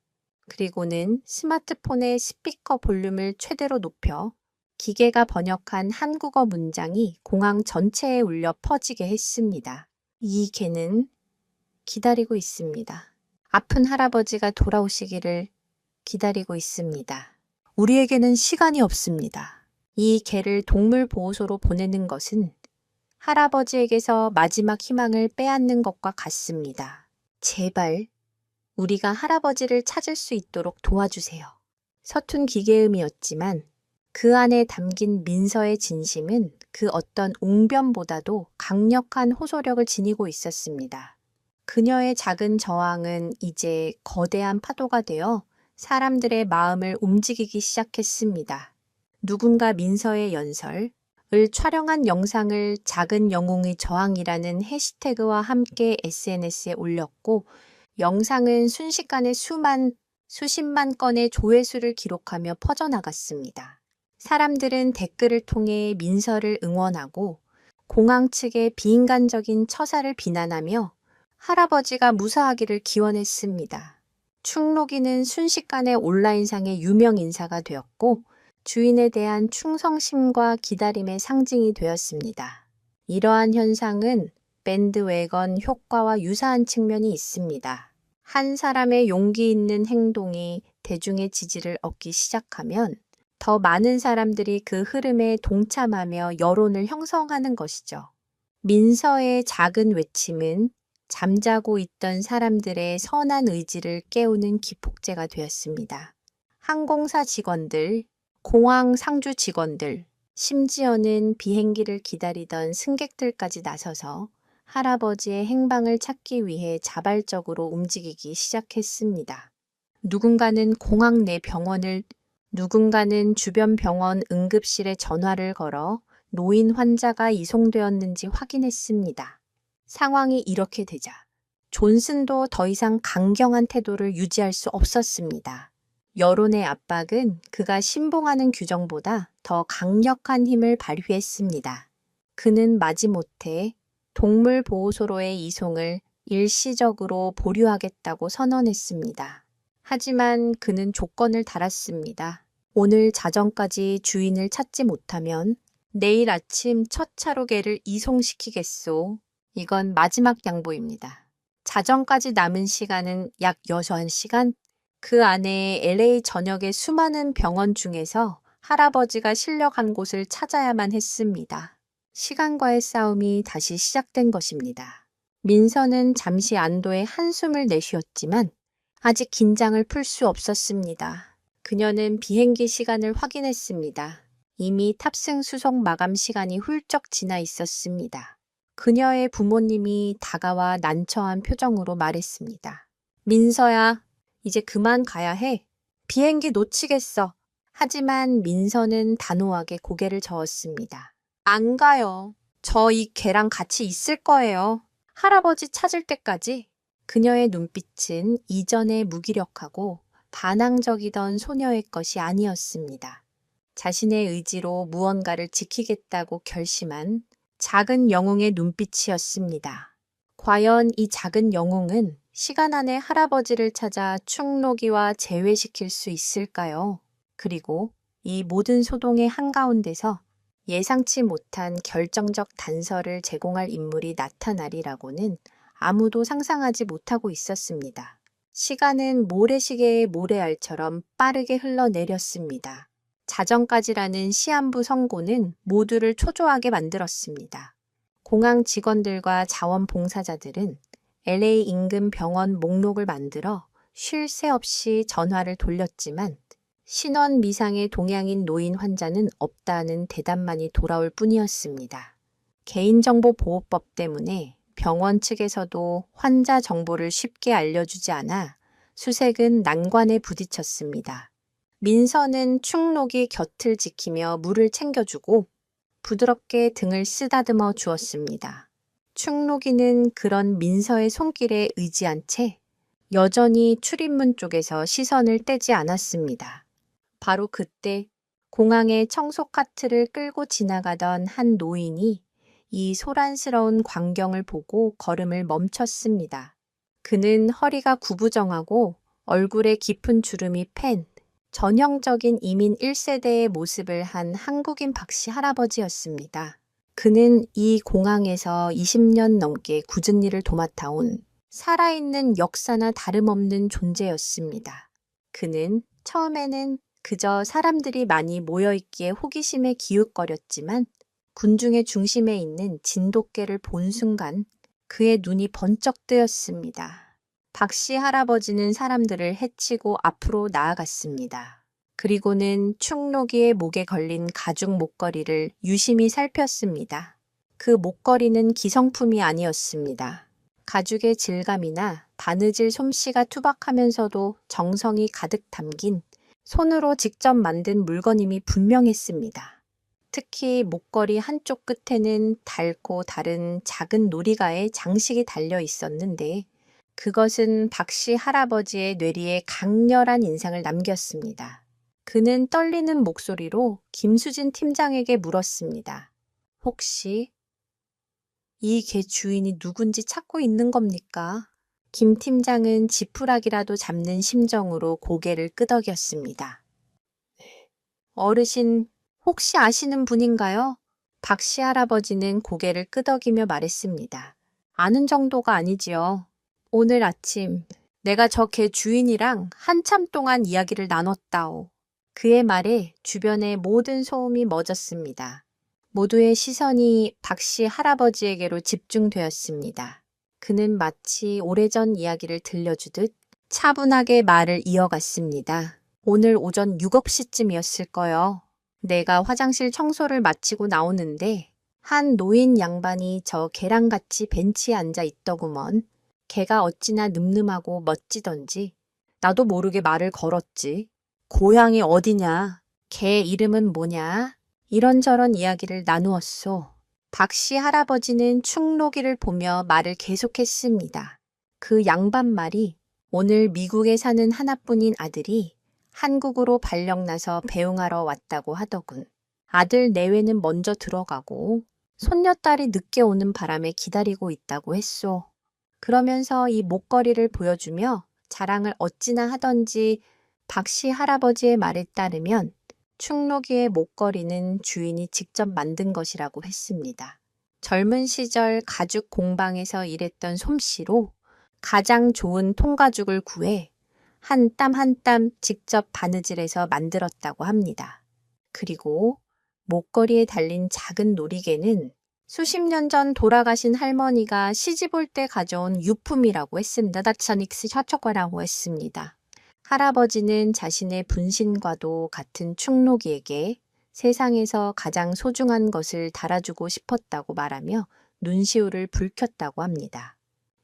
그리고는 스마트폰의 스피커 볼륨을 최대로 높여 기계가 번역한 한국어 문장이 공항 전체에 울려 퍼지게 했습니다. 이 개는 기다리고 있습니다. 아픈 할아버지가 돌아오시기를 기다리고 있습니다. 우리에게는 시간이 없습니다. 이 개를 동물보호소로 보내는 것은 할아버지에게서 마지막 희망을 빼앗는 것과 같습니다. 제발 우리가 할아버지를 찾을 수 있도록 도와주세요. 서툰 기계음이었지만 그 안에 담긴 민서의 진심은 그 어떤 웅변보다도 강력한 호소력을 지니고 있었습니다. 그녀의 작은 저항은 이제 거대한 파도가 되어 사람들의 마음을 움직이기 시작했습니다. 누군가 민서의 연설을 촬영한 영상을 작은 영웅의 저항이라는 해시태그와 함께 SNS에 올렸고 영상은 순식간에 수십만 건의 조회수를 기록하며 퍼져나갔습니다. 사람들은 댓글을 통해 민서를 응원하고 공항 측의 비인간적인 처사를 비난하며 할아버지가 무사하기를 기원했습니다. 충록이는 순식간에 온라인상의 유명 인사가 되었고 주인에 대한 충성심과 기다림의 상징이 되었습니다. 이러한 현상은 밴드웨건 효과와 유사한 측면이 있습니다. 한 사람의 용기 있는 행동이 대중의 지지를 얻기 시작하면 더 많은 사람들이 그 흐름에 동참하며 여론을 형성하는 것이죠. 민서의 작은 외침은 잠자고 있던 사람들의 선한 의지를 깨우는 기폭제가 되었습니다. 항공사 직원들, 공항 상주 직원들, 심지어는 비행기를 기다리던 승객들까지 나서서 할아버지의 행방을 찾기 위해 자발적으로 움직이기 시작했습니다. 누군가는 공항 내 병원을, 누군가는 주변 병원 응급실에 전화를 걸어 노인 환자가 이송되었는지 확인했습니다. 상황이 이렇게 되자 존슨도 더 이상 강경한 태도를 유지할 수 없었습니다. 여론의 압박은 그가 신봉하는 규정보다 더 강력한 힘을 발휘했습니다. 그는 마지못해 동물보호소로의 이송을 일시적으로 보류하겠다고 선언했습니다. 하지만 그는 조건을 달았습니다. 오늘 자정까지 주인을 찾지 못하면 내일 아침 첫 차로 개를 이송시키겠소. 이건 마지막 양보입니다. 자정까지 남은 시간은 약 6시간. 그 안에 LA 전역의 수많은 병원 중에서 할아버지가 실려간 곳을 찾아야만 했습니다. 시간과의 싸움이 다시 시작된 것입니다. 민서는 잠시 안도의 한숨을 내쉬었지만 아직 긴장을 풀 수 없었습니다. 그녀는 비행기 시간을 확인했습니다. 이미 탑승 수속 마감 시간이 훌쩍 지나 있었습니다. 그녀의 부모님이 다가와 난처한 표정으로 말했습니다. 민서야, 이제 그만 가야 해. 비행기 놓치겠어. 하지만 민서는 단호하게 고개를 저었습니다. 안 가요. 저 이 개랑 같이 있을 거예요. 할아버지 찾을 때까지. 그녀의 눈빛은 이전에 무기력하고 반항적이던 소녀의 것이 아니었습니다. 자신의 의지로 무언가를 지키겠다고 결심한 작은 영웅의 눈빛이었습니다. 과연 이 작은 영웅은 시간 안에 할아버지를 찾아 충노기와 재회시킬 수 있을까요? 그리고 이 모든 소동의 한가운데서 예상치 못한 결정적 단서를 제공할 인물이 나타나리라고는 아무도 상상하지 못하고 있었습니다. 시간은 모래시계의 모래알처럼 빠르게 흘러내렸습니다. 자정까지라는 시한부 선고는 모두를 초조하게 만들었습니다. 공항 직원들과 자원봉사자들은 LA 인근 병원 목록을 만들어 쉴 새 없이 전화를 돌렸지만 신원 미상의 동양인 노인 환자는 없다는 대답만이 돌아올 뿐이었습니다. 개인정보보호법 때문에 병원 측에서도 환자 정보를 쉽게 알려주지 않아 수색은 난관에 부딪혔습니다. 민서는 충록이 곁을 지키며 물을 챙겨주고 부드럽게 등을 쓰다듬어 주었습니다. 충록이는 그런 민서의 손길에 의지한 채 여전히 출입문 쪽에서 시선을 떼지 않았습니다. 바로 그때 공항의 청소 카트를 끌고 지나가던 한 노인이 이 소란스러운 광경을 보고 걸음을 멈췄습니다. 그는 허리가 구부정하고 얼굴에 깊은 주름이 팬 전형적인 이민 1세대의 모습을 한 한국인 박씨 할아버지였습니다. 그는 이 공항에서 20년 넘게 굳은 일을 도맡아온 살아있는 역사나 다름없는 존재였습니다. 그는 처음에는 그저 사람들이 많이 모여있기에 호기심에 기웃거렸지만 군중의 중심에 있는 진돗개를 본 순간 그의 눈이 번쩍 뜨였습니다. 박씨 할아버지는 사람들을 해치고 앞으로 나아갔습니다. 그리고는 충노기의 목에 걸린 가죽 목걸이를 유심히 살폈습니다. 그 목걸이는 기성품이 아니었습니다. 가죽의 질감이나 바느질 솜씨가 투박하면서도 정성이 가득 담긴 손으로 직접 만든 물건임이 분명했습니다. 특히 목걸이 한쪽 끝에는 달고 다른 작은 놀이가의 장식이 달려 있었는데 그것은 박씨 할아버지의 뇌리에 강렬한 인상을 남겼습니다. 그는 떨리는 목소리로 김수진 팀장에게 물었습니다. 혹시 이 개 주인이 누군지 찾고 있는 겁니까? 김 팀장은 지푸라기라도 잡는 심정으로 고개를 끄덕였습니다. 어르신, 혹시 아시는 분인가요? 박씨 할아버지는 고개를 끄덕이며 말했습니다. 아는 정도가 아니지요. 오늘 아침 내가 저 개 주인이랑 한참 동안 이야기를 나눴다오. 그의 말에 주변의 모든 소음이 멎었습니다. 모두의 시선이 박씨 할아버지에게로 집중되었습니다. 그는 마치 오래전 이야기를 들려주듯 차분하게 말을 이어갔습니다. 오늘 오전 6시쯤이었을 거요. 내가 화장실 청소를 마치고 나오는데 한 노인 양반이 저 개랑같이 벤치에 앉아 있더구먼. 걔가 어찌나 늠름하고 멋지던지 나도 모르게 말을 걸었지. 고향이 어디냐? 걔 이름은 뭐냐? 이런저런 이야기를 나누었소. 박씨 할아버지는 충록이를 보며 말을 계속했습니다. 그 양반 말이 오늘 미국에 사는 하나뿐인 아들이 한국으로 발령나서 배웅하러 왔다고 하더군. 아들 내외는 먼저 들어가고 손녀딸이 늦게 오는 바람에 기다리고 있다고 했소. 그러면서 이 목걸이를 보여주며 자랑을 어찌나 하던지 박씨 할아버지의 말에 따르면 충록이의 목걸이는 주인이 직접 만든 것이라고 했습니다. 젊은 시절 가죽 공방에서 일했던 솜씨로 가장 좋은 통가죽을 구해 한 땀 한 땀 직접 바느질해서 만들었다고 합니다. 그리고 목걸이에 달린 작은 놀이개는 수십 년 전 돌아가신 할머니가 시집 올 때 가져온 유품이라고 했습니다. 다차닉스 샤초과라고 했습니다. 할아버지는 자신의 분신과도 같은 충록이에게 세상에서 가장 소중한 것을 달아주고 싶었다고 말하며 눈시울을 붉혔다고 합니다.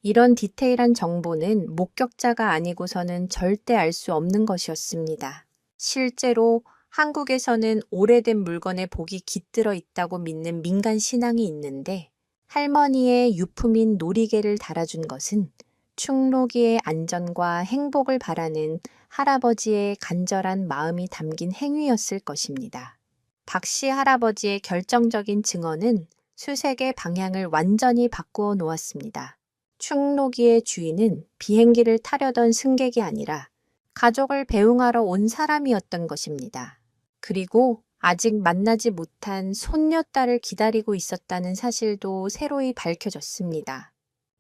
이런 디테일한 정보는 목격자가 아니고서는 절대 알 수 없는 것이었습니다. 실제로 한국에서는 오래된 물건에 복이 깃들어 있다고 믿는 민간 신앙이 있는데 할머니의 유품인 놀이개를 달아준 것은 충록이의 안전과 행복을 바라는 할아버지의 간절한 마음이 담긴 행위였을 것입니다. 박씨 할아버지의 결정적인 증언은 수색의 방향을 완전히 바꾸어 놓았습니다. 충록이의 주인은 비행기를 타려던 승객이 아니라 가족을 배웅하러 온 사람이었던 것입니다. 그리고 아직 만나지 못한 손녀딸을 기다리고 있었다는 사실도 새로이 밝혀졌습니다.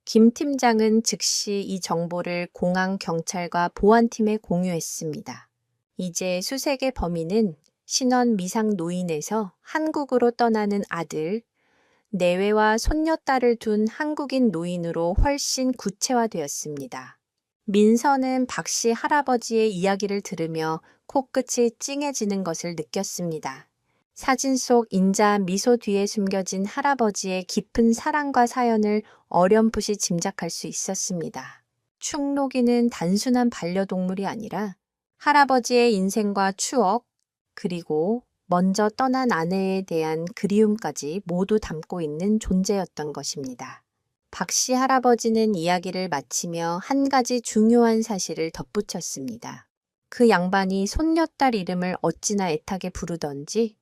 김 팀장은 즉시 이 정보를 공항 경찰과 보안팀에 공유했습니다. 이제 수색의 범인은 신원 미상 노인에서 한국으로 떠나는 아들, 내외와 손녀딸을 둔 한국인 노인으로 훨씬 구체화되었습니다. 민서는 박씨 할아버지의 이야기를 들으며 코끝이 찡해지는 것을 느꼈습니다. 사진 속 인자 미소 뒤에 숨겨진 할아버지의 깊은 사랑과 사연을 어렴풋이 짐작할 수 있었습니다. 충록이는 단순한 반려동물이 아니라 할아버지의 인생과 추억, 그리고 먼저 떠난 아내에 대한 그리움까지 모두 담고 있는 존재였던 것입니다. 박씨 할아버지는 이야기를 마치며 한 가지 중요한 사실을 덧붙였습니다. 그 양반이 손녀딸 이름을 어찌나 애타게 부르던지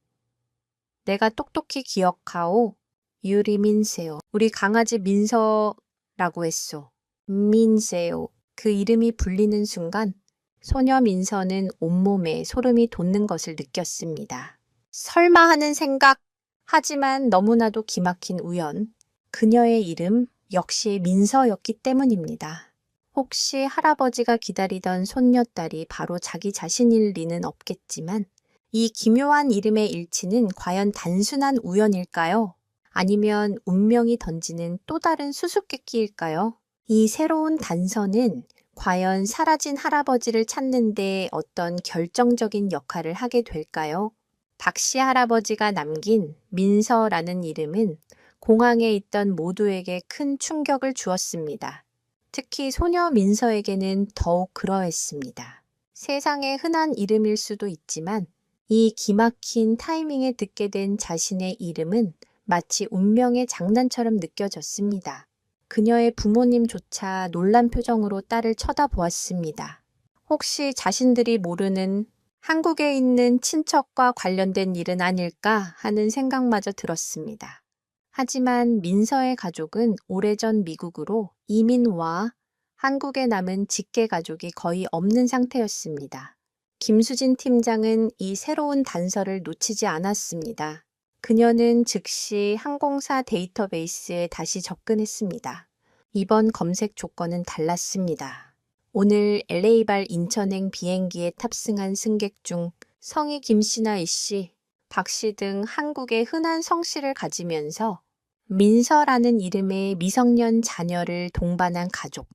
내가 똑똑히 기억하오. 유리 민세요. 우리 강아지 민서라고 했소. 민세요. 그 이름이 불리는 순간 소녀 민서는 온몸에 소름이 돋는 것을 느꼈습니다. 설마 하는 생각. 하지만 너무나도 기막힌 우연. 그녀의 이름 역시 민서였기 때문입니다. 혹시 할아버지가 기다리던 손녀딸이 바로 자기 자신일 리는 없겠지만 이 기묘한 이름의 일치는 과연 단순한 우연일까요? 아니면 운명이 던지는 또 다른 수수께끼일까요? 이 새로운 단서는 과연 사라진 할아버지를 찾는 데 어떤 결정적인 역할을 하게 될까요? 박씨 할아버지가 남긴 민서라는 이름은 공항에 있던 모두에게 큰 충격을 주었습니다. 특히 소녀 민서에게는 더욱 그러했습니다. 세상에 흔한 이름일 수도 있지만 이 기막힌 타이밍에 듣게 된 자신의 이름은 마치 운명의 장난처럼 느껴졌습니다. 그녀의 부모님조차 놀란 표정으로 딸을 쳐다보았습니다. 혹시 자신들이 모르는 한국에 있는 친척과 관련된 일은 아닐까 하는 생각마저 들었습니다. 하지만 민서의 가족은 오래전 미국으로 이민 와 한국에 남은 직계 가족이 거의 없는 상태였습니다. 김수진 팀장은 이 새로운 단서를 놓치지 않았습니다. 그녀는 즉시 항공사 데이터베이스에 다시 접근했습니다. 이번 검색 조건은 달랐습니다. 오늘 LA발 인천행 비행기에 탑승한 승객 중 성이 김씨나 이씨, 박씨 등 한국의 흔한 성씨를 가지면서 민서라는 이름의 미성년 자녀를 동반한 가족.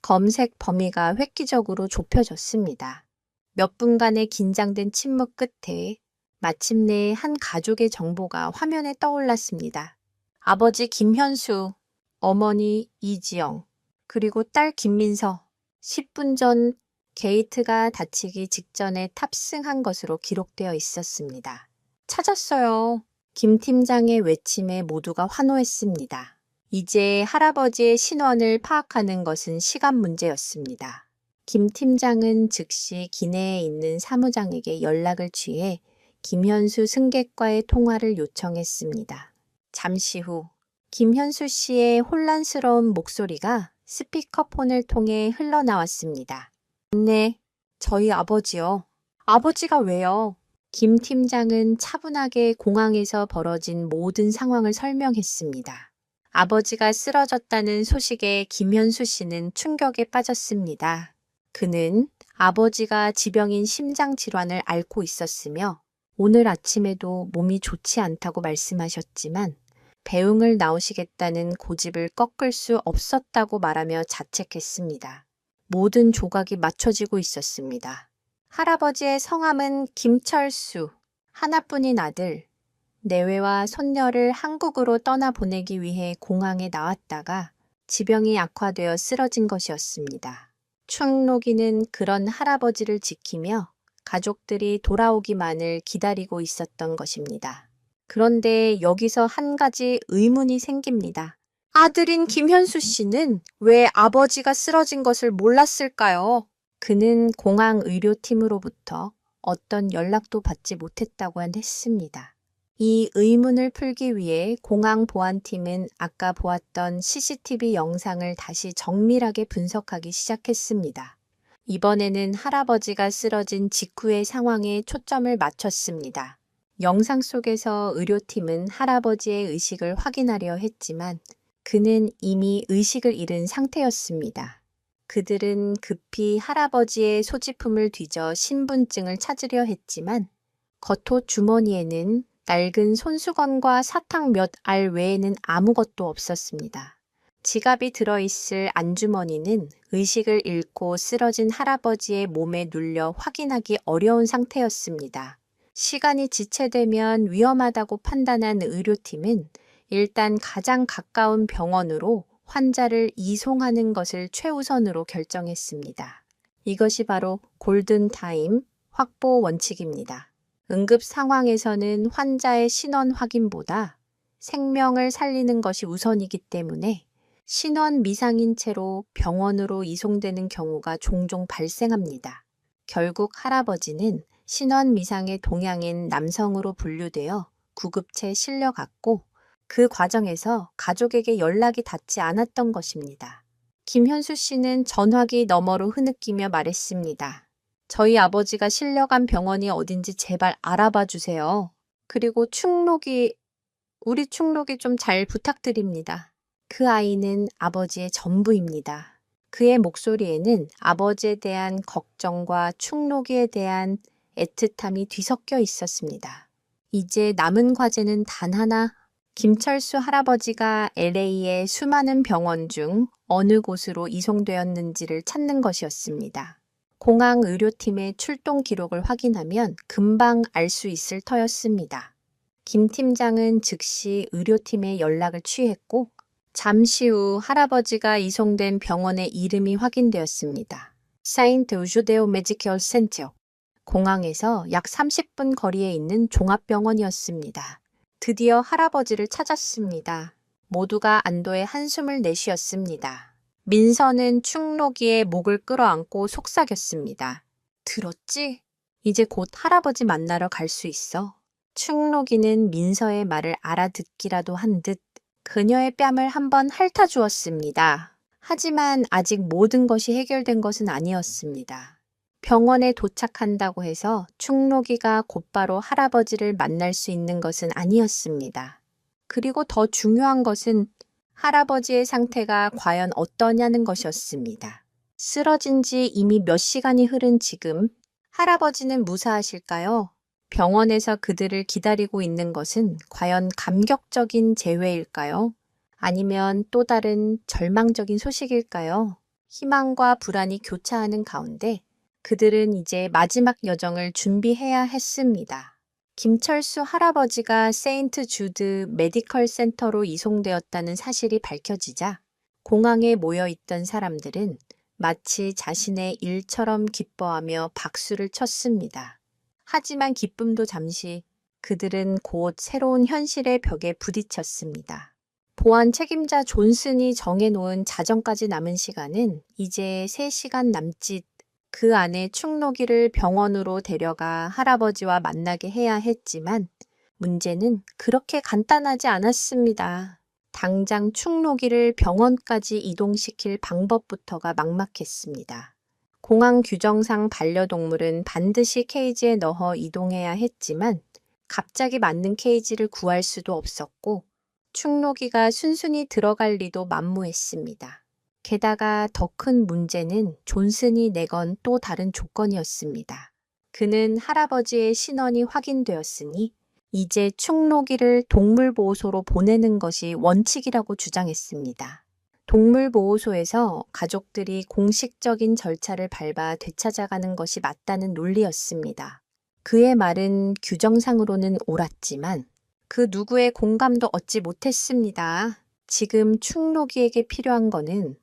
검색 범위가 획기적으로 좁혀졌습니다. 몇 분간의 긴장된 침묵 끝에 마침내 한 가족의 정보가 화면에 떠올랐습니다. 아버지 김현수, 어머니 이지영, 그리고 딸 김민서. 10분 전 게이트가 닫히기 직전에 탑승한 것으로 기록되어 있었습니다. 찾았어요. 김 팀장의 외침에 모두가 환호했습니다. 이제 할아버지의 신원을 파악하는 것은 시간 문제였습니다. 김 팀장은 즉시 기내에 있는 사무장에게 연락을 취해 김현수 승객과의 통화를 요청했습니다. 잠시 후 김현수 씨의 혼란스러운 목소리가 스피커폰을 통해 흘러나왔습니다. 네, 저희 아버지요. 아버지가 왜요? 김 팀장은 차분하게 공항에서 벌어진 모든 상황을 설명했습니다. 아버지가 쓰러졌다는 소식에 김현수 씨는 충격에 빠졌습니다. 그는 아버지가 지병인 심장질환을 앓고 있었으며 오늘 아침에도 몸이 좋지 않다고 말씀하셨지만 배웅을 나오시겠다는 고집을 꺾을 수 없었다고 말하며 자책했습니다. 모든 조각이 맞춰지고 있었습니다. 할아버지의 성함은 김철수, 하나뿐인 아들, 내외와 손녀를 한국으로 떠나보내기 위해 공항에 나왔다가 지병이 악화되어 쓰러진 것이었습니다. 충록이는 그런 할아버지를 지키며 가족들이 돌아오기만을 기다리고 있었던 것입니다. 그런데 여기서 한 가지 의문이 생깁니다. 아들인 김현수 씨는 왜 아버지가 쓰러진 것을 몰랐을까요? 그는 공항 의료팀으로부터 어떤 연락도 받지 못했다고 했습니다. 이 의문을 풀기 위해 공항 보안팀은 아까 보았던 CCTV 영상을 다시 정밀하게 분석하기 시작했습니다. 이번에는 할아버지가 쓰러진 직후의 상황에 초점을 맞췄습니다. 영상 속에서 의료팀은 할아버지의 의식을 확인하려 했지만 그는 이미 의식을 잃은 상태였습니다. 그들은 급히 할아버지의 소지품을 뒤져 신분증을 찾으려 했지만 겉옷 주머니에는 낡은 손수건과 사탕 몇 알 외에는 아무것도 없었습니다. 지갑이 들어있을 안주머니는 의식을 잃고 쓰러진 할아버지의 몸에 눌려 확인하기 어려운 상태였습니다. 시간이 지체되면 위험하다고 판단한 의료팀은 일단 가장 가까운 병원으로 환자를 이송하는 것을 최우선으로 결정했습니다. 이것이 바로 골든타임 확보 원칙입니다. 응급 상황에서는 환자의 신원 확인보다 생명을 살리는 것이 우선이기 때문에 신원 미상인 채로 병원으로 이송되는 경우가 종종 발생합니다. 결국 할아버지는 신원 미상의 동양인 남성으로 분류되어 구급차에 실려갔고 그 과정에서 가족에게 연락이 닿지 않았던 것입니다. 김현수 씨는 전화기 너머로 흐느끼며 말했습니다. 저희 아버지가 실려간 병원이 어딘지 제발 알아봐 주세요. 그리고 우리 충록이 좀 잘 부탁드립니다. 그 아이는 아버지의 전부입니다. 그의 목소리에는 아버지에 대한 걱정과 충록이에 대한 애틋함이 뒤섞여 있었습니다. 이제 남은 과제는 단 하나. 김철수 할아버지가 LA의 수많은 병원 중 어느 곳으로 이송되었는지를 찾는 것이었습니다. 공항 의료팀의 출동 기록을 확인하면 금방 알 수 있을 터였습니다. 김 팀장은 즉시 의료팀에 연락을 취했고 잠시 후 할아버지가 이송된 병원의 이름이 확인되었습니다. 사인트 주데오 메디컬 센터. 공항에서 약 30분 거리에 있는 종합병원이었습니다. 드디어 할아버지를 찾았습니다. 모두가 안도의 한숨을 내쉬었습니다. 민서는 충록이의 목을 끌어안고 속삭였습니다. 들었지? 이제 곧 할아버지 만나러 갈 수 있어. 충록이는 민서의 말을 알아듣기라도 한 듯 그녀의 뺨을 한번 핥아주었습니다. 하지만 아직 모든 것이 해결된 것은 아니었습니다. 병원에 도착한다고 해서 충록이가 곧바로 할아버지를 만날 수 있는 것은 아니었습니다. 그리고 더 중요한 것은 할아버지의 상태가 과연 어떠냐는 것이었습니다. 쓰러진 지 이미 몇 시간이 흐른 지금 할아버지는 무사하실까요? 병원에서 그들을 기다리고 있는 것은 과연 감격적인 재회일까요? 아니면 또 다른 절망적인 소식일까요? 희망과 불안이 교차하는 가운데 그들은 이제 마지막 여정을 준비해야 했습니다. 김철수 할아버지가 세인트 주드 메디컬 센터로 이송되었다는 사실이 밝혀지자 공항에 모여있던 사람들은 마치 자신의 일처럼 기뻐하며 박수를 쳤습니다. 하지만 기쁨도 잠시, 그들은 곧 새로운 현실의 벽에 부딪혔습니다. 보안 책임자 존슨이 정해놓은 자정까지 남은 시간은 이제 3시간 남짓. 그 안에 충록이를 병원으로 데려가 할아버지와 만나게 해야 했지만 문제는 그렇게 간단하지 않았습니다. 당장 충록이를 병원까지 이동시킬 방법부터가 막막했습니다. 공항 규정상 반려동물은 반드시 케이지에 넣어 이동해야 했지만 갑자기 맞는 케이지를 구할 수도 없었고 충록이가 순순히 들어갈 리도 만무했습니다. 게다가 더 큰 문제는 존슨이 내건 또 다른 조건이었습니다. 그는 할아버지의 신원이 확인되었으니 이제 충록이를 동물보호소로 보내는 것이 원칙이라고 주장했습니다. 동물보호소에서 가족들이 공식적인 절차를 밟아 되찾아가는 것이 맞다는 논리였습니다. 그의 말은 규정상으로는 옳았지만 그 누구의 공감도 얻지 못했습니다. 지금 충록이에게 필요한 것은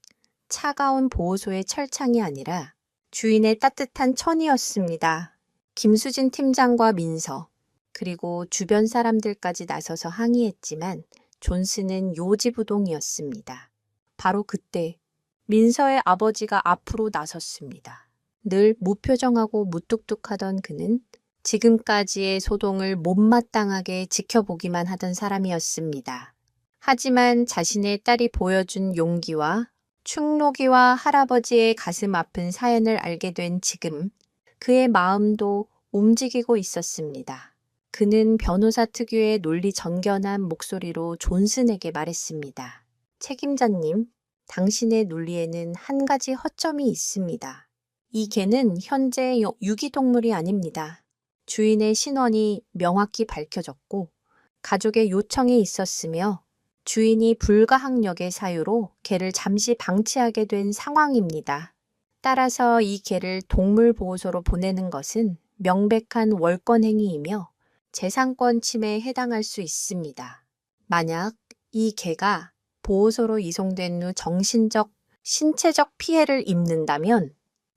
차가운 보호소의 철창이 아니라 주인의 따뜻한 천이었습니다. 김수진 팀장과 민서, 그리고 주변 사람들까지 나서서 항의했지만 존슨은 요지부동이었습니다. 바로 그때 민서의 아버지가 앞으로 나섰습니다. 늘 무표정하고 무뚝뚝하던 그는 지금까지의 소동을 못마땅하게 지켜보기만 하던 사람이었습니다. 하지만 자신의 딸이 보여준 용기와 충록이와 할아버지의 가슴 아픈 사연을 알게 된 지금 그의 마음도 움직이고 있었습니다. 그는 변호사 특유의 논리 정견한 목소리로 존슨에게 말했습니다. 책임자님, 당신의 논리에는 한 가지 허점이 있습니다. 이 개는 현재 유기동물이 아닙니다. 주인의 신원이 명확히 밝혀졌고 가족의 요청이 있었으며 주인이 불가항력의 사유로 개를 잠시 방치하게 된 상황입니다. 따라서 이 개를 동물보호소로 보내는 것은 명백한 월권행위이며 재산권 침해에 해당할 수 있습니다. 만약 이 개가 보호소로 이송된 후 정신적, 신체적 피해를 입는다면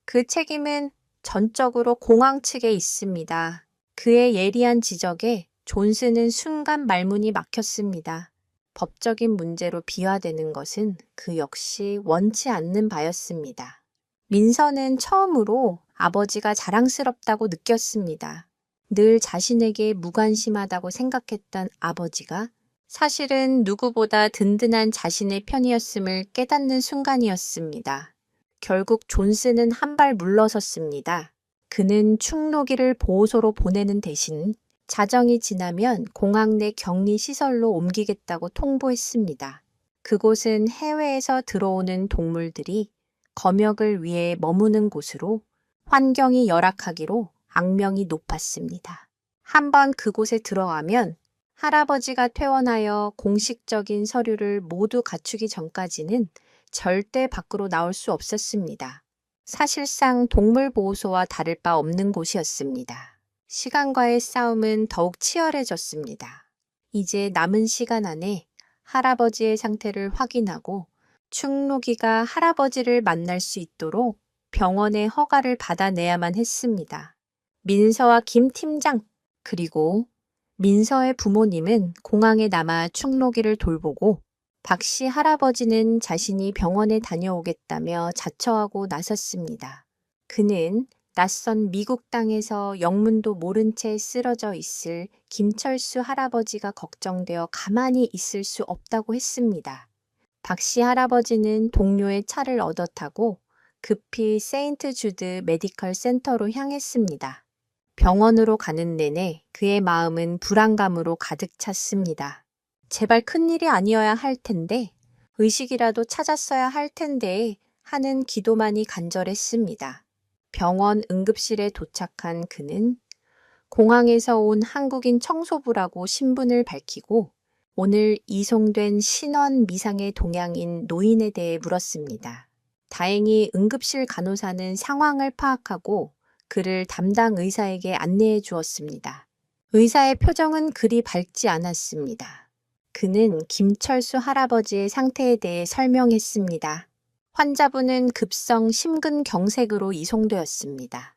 그 책임은 전적으로 공항 측에 있습니다. 그의 예리한 지적에 존슨은 순간 말문이 막혔습니다. 법적인 문제로 비화되는 것은 그 역시 원치 않는 바였습니다. 민서는 처음으로 아버지가 자랑스럽다고 느꼈습니다. 늘 자신에게 무관심하다고 생각했던 아버지가 사실은 누구보다 든든한 자신의 편이었음을 깨닫는 순간이었습니다. 결국 존슨은 한 발 물러섰습니다. 그는 충록이를 보호소로 보내는 대신 자정이 지나면 공항 내 격리시설로 옮기겠다고 통보했습니다. 그곳은 해외에서 들어오는 동물들이 검역을 위해 머무는 곳으로 환경이 열악하기로 악명이 높았습니다. 한번 그곳에 들어가면 할아버지가 퇴원하여 공식적인 서류를 모두 갖추기 전까지는 절대 밖으로 나올 수 없었습니다. 사실상 동물보호소와 다를 바 없는 곳이었습니다. 시간과의 싸움은 더욱 치열해졌습니다. 이제 남은 시간 안에 할아버지의 상태를 확인하고 충록이가 할아버지를 만날 수 있도록 병원의 허가를 받아내야만 했습니다. 민서와 김 팀장, 그리고 민서의 부모님은 공항에 남아 충록이를 돌보고 박씨 할아버지는 자신이 병원에 다녀오겠다며 자처하고 나섰습니다. 그는 낯선 미국 땅에서 영문도 모른 채 쓰러져 있을 김철수 할아버지가 걱정되어 가만히 있을 수 없다고 했습니다. 박씨 할아버지는 동료의 차를 얻어 타고 급히 세인트 주드 메디컬 센터로 향했습니다. 병원으로 가는 내내 그의 마음은 불안감으로 가득 찼습니다. 제발 큰일이 아니어야 할 텐데, 의식이라도 찾았어야 할 텐데 하는 기도만이 간절했습니다. 병원 응급실에 도착한 그는 공항에서 온 한국인 청소부라고 신분을 밝히고 오늘 이송된 신원 미상의 동양인 노인에 대해 물었습니다. 다행히 응급실 간호사는 상황을 파악하고 그를 담당 의사에게 안내해 주었습니다. 의사의 표정은 그리 밝지 않았습니다. 그는 김철수 할아버지의 상태에 대해 설명했습니다. 환자분은 급성 심근경색으로 이송되었습니다.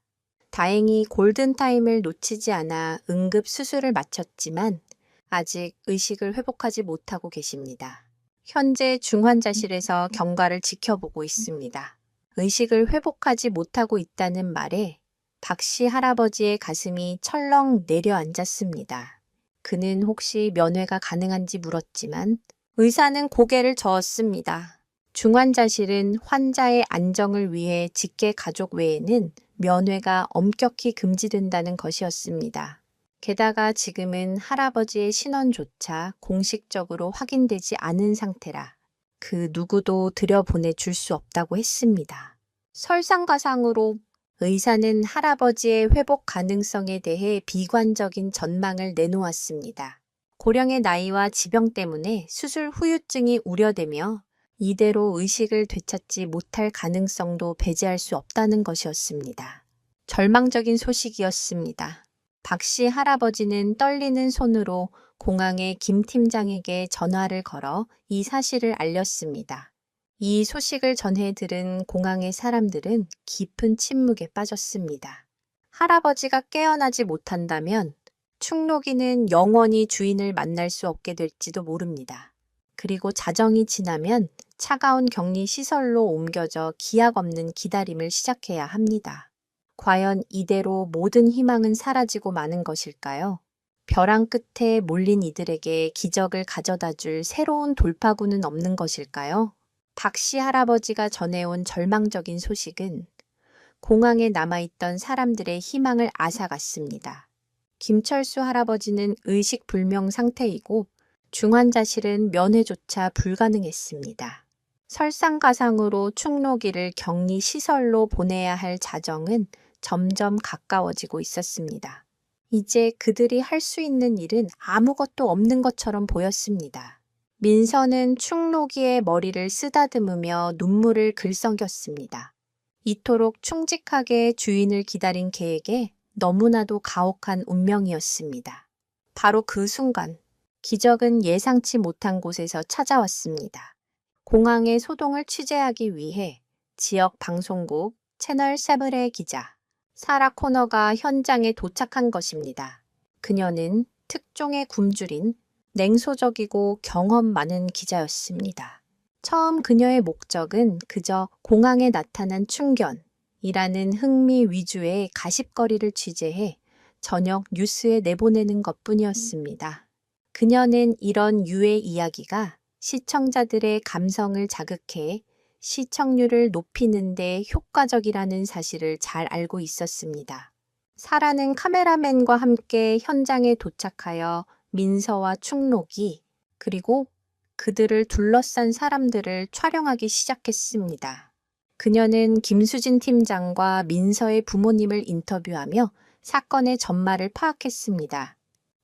다행히 골든타임을 놓치지 않아 응급 수술을 마쳤지만 아직 의식을 회복하지 못하고 계십니다. 현재 중환자실에서 경과를 지켜보고 있습니다. 의식을 회복하지 못하고 있다는 말에 박씨 할아버지의 가슴이 철렁 내려앉았습니다. 그는 혹시 면회가 가능한지 물었지만 의사는 고개를 저었습니다. 중환자실은 환자의 안정을 위해 직계 가족 외에는 면회가 엄격히 금지된다는 것이었습니다. 게다가 지금은 할아버지의 신원조차 공식적으로 확인되지 않은 상태라 그 누구도 들여보내줄 수 없다고 했습니다. 설상가상으로 의사는 할아버지의 회복 가능성에 대해 비관적인 전망을 내놓았습니다. 고령의 나이와 지병 때문에 수술 후유증이 우려되며 이대로 의식을 되찾지 못할 가능성도 배제할 수 없다는 것이었습니다. 절망적인 소식이었습니다. 박씨 할아버지는 떨리는 손으로 공항의 김 팀장에게 전화를 걸어 이 사실을 알렸습니다. 이 소식을 전해 들은 공항의 사람들은 깊은 침묵에 빠졌습니다. 할아버지가 깨어나지 못한다면 충록이는 영원히 주인을 만날 수 없게 될지도 모릅니다. 그리고 자정이 지나면 차가운 격리 시설로 옮겨져 기약 없는 기다림을 시작해야 합니다. 과연 이대로 모든 희망은 사라지고 마는 것일까요? 벼랑 끝에 몰린 이들에게 기적을 가져다 줄 새로운 돌파구는 없는 것일까요? 박씨 할아버지가 전해온 절망적인 소식은 공항에 남아있던 사람들의 희망을 앗아갔습니다. 김철수 할아버지는 의식불명 상태이고 중환자실은 면회조차 불가능했습니다. 설상가상으로 충록이를 격리시설로 보내야 할 자정은 점점 가까워지고 있었습니다. 이제 그들이 할 수 있는 일은 아무것도 없는 것처럼 보였습니다. 민서는 충록이의 머리를 쓰다듬으며 눈물을 글썽였습니다. 이토록 충직하게 주인을 기다린 개에게 너무나도 가혹한 운명이었습니다. 바로 그 순간, 기적은 예상치 못한 곳에서 찾아왔습니다. 공항의 소동을 취재하기 위해 지역 방송국 채널7의 기자 사라 코너가 현장에 도착한 것입니다. 그녀는 특종의 굶주린 냉소적이고 경험 많은 기자였습니다. 처음 그녀의 목적은 그저 공항에 나타난 충견이라는 흥미 위주의 가십거리를 취재해 저녁 뉴스에 내보내는 것뿐이었습니다. 그녀는 이런 유의 이야기가 시청자들의 감성을 자극해 시청률을 높이는 데 효과적이라는 사실을 잘 알고 있었습니다. 사라는 카메라맨과 함께 현장에 도착하여 민서와 충록이 그리고 그들을 둘러싼 사람들을 촬영하기 시작했습니다. 그녀는 김수진 팀장과 민서의 부모님을 인터뷰하며 사건의 전말을 파악했습니다.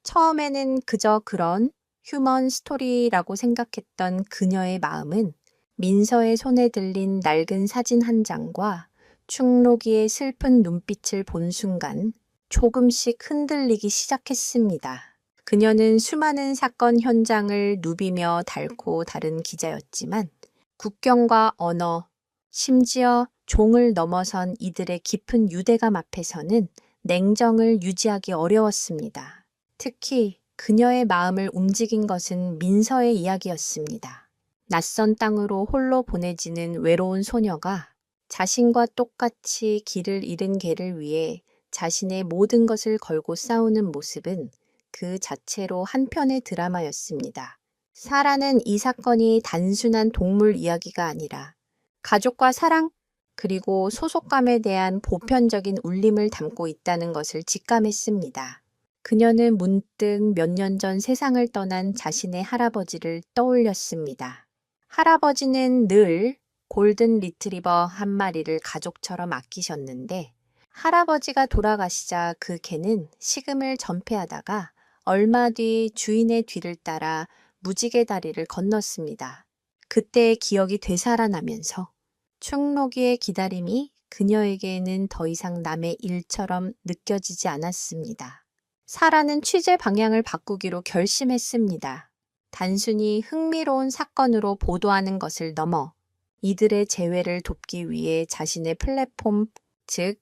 처음에는 그저 그런 휴먼 스토리라고 생각했던 그녀의 마음은 민서의 손에 들린 낡은 사진 한 장과 충록이의 슬픈 눈빛을 본 순간 조금씩 흔들리기 시작했습니다. 그녀는 수많은 사건 현장을 누비며 닳고 다른 기자였지만 국경과 언어, 심지어 종을 넘어선 이들의 깊은 유대감 앞에서는 냉정을 유지하기 어려웠습니다. 특히 그녀의 마음을 움직인 것은 민서의 이야기였습니다. 낯선 땅으로 홀로 보내지는 외로운 소녀가 자신과 똑같이 길을 잃은 개를 위해 자신의 모든 것을 걸고 싸우는 모습은 그 자체로 한편의 드라마였습니다. 사라는 이 사건이 단순한 동물 이야기가 아니라 가족과 사랑, 그리고 소속감에 대한 보편적인 울림을 담고 있다는 것을 직감했습니다. 그녀는 문득 몇 년 전 세상을 떠난 자신의 할아버지를 떠올렸습니다. 할아버지는 늘 골든 리트리버 한 마리를 가족처럼 아끼셨는데 할아버지가 돌아가시자 그 개는 식음을 전폐하다가 얼마 뒤 주인의 뒤를 따라 무지개 다리를 건넜습니다. 그때의 기억이 되살아나면서 충록이의 기다림이 그녀에게는 더 이상 남의 일처럼 느껴지지 않았습니다. 사라는 취재 방향을 바꾸기로 결심했습니다. 단순히 흥미로운 사건으로 보도하는 것을 넘어 이들의 재회를 돕기 위해 자신의 플랫폼, 즉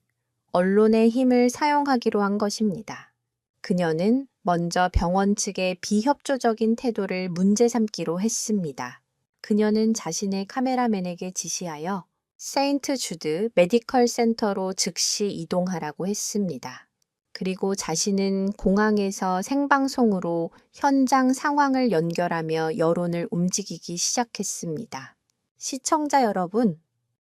언론의 힘을 사용하기로 한 것입니다. 그녀는 먼저 병원 측의 비협조적인 태도를 문제 삼기로 했습니다. 그녀는 자신의 카메라맨에게 지시하여 세인트 주드 메디컬 센터로 즉시 이동하라고 했습니다. 그리고 자신은 공항에서 생방송으로 현장 상황을 연결하며 여론을 움직이기 시작했습니다. 시청자 여러분,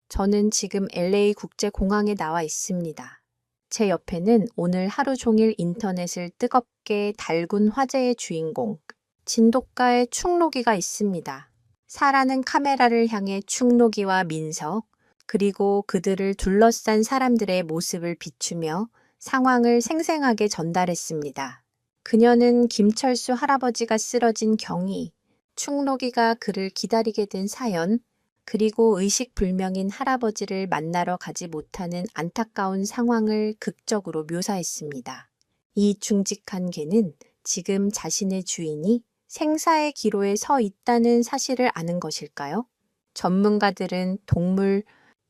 저는 지금 LA 국제공항에 나와 있습니다. 제 옆에는 오늘 하루 종일 인터넷을 뜨겁게 달군 화제의 주인공, 진돗가의 충록이가 있습니다. 사라는 카메라를 향해 충록이와 민석, 그리고 그들을 둘러싼 사람들의 모습을 비추며 상황을 생생하게 전달했습니다. 그녀는 김철수 할아버지가 쓰러진 경위, 충록이가 그를 기다리게 된 사연, 그리고 의식불명인 할아버지를 만나러 가지 못하는 안타까운 상황을 극적으로 묘사했습니다. 이 중직한 개는 지금 자신의 주인이 생사의 기로에 서 있다는 사실을 아는 것일까요? 전문가들은 동물,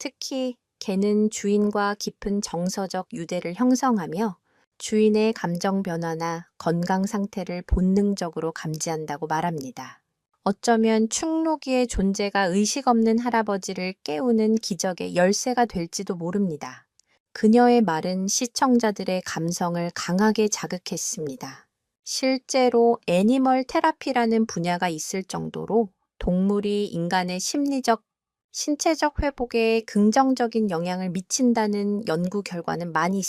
특히 개는 주인과 깊은 정서적 유대를 형성하며 주인의 감정 변화나 건강 상태를 본능적으로 감지한다고 말합니다. 어쩌면 충록이의 존재가 의식 없는 할아버지를 깨우는 기적의 열쇠가 될지도 모릅니다. 그녀의 말은 시청자들의 감성을 강하게 자극했습니다. 실제로 애니멀 테라피라는 분야가 있을 정도로 동물이 인간의 심리적, 신체적 회복에 긍정적인 영향을 미친다는 연구 결과는 많이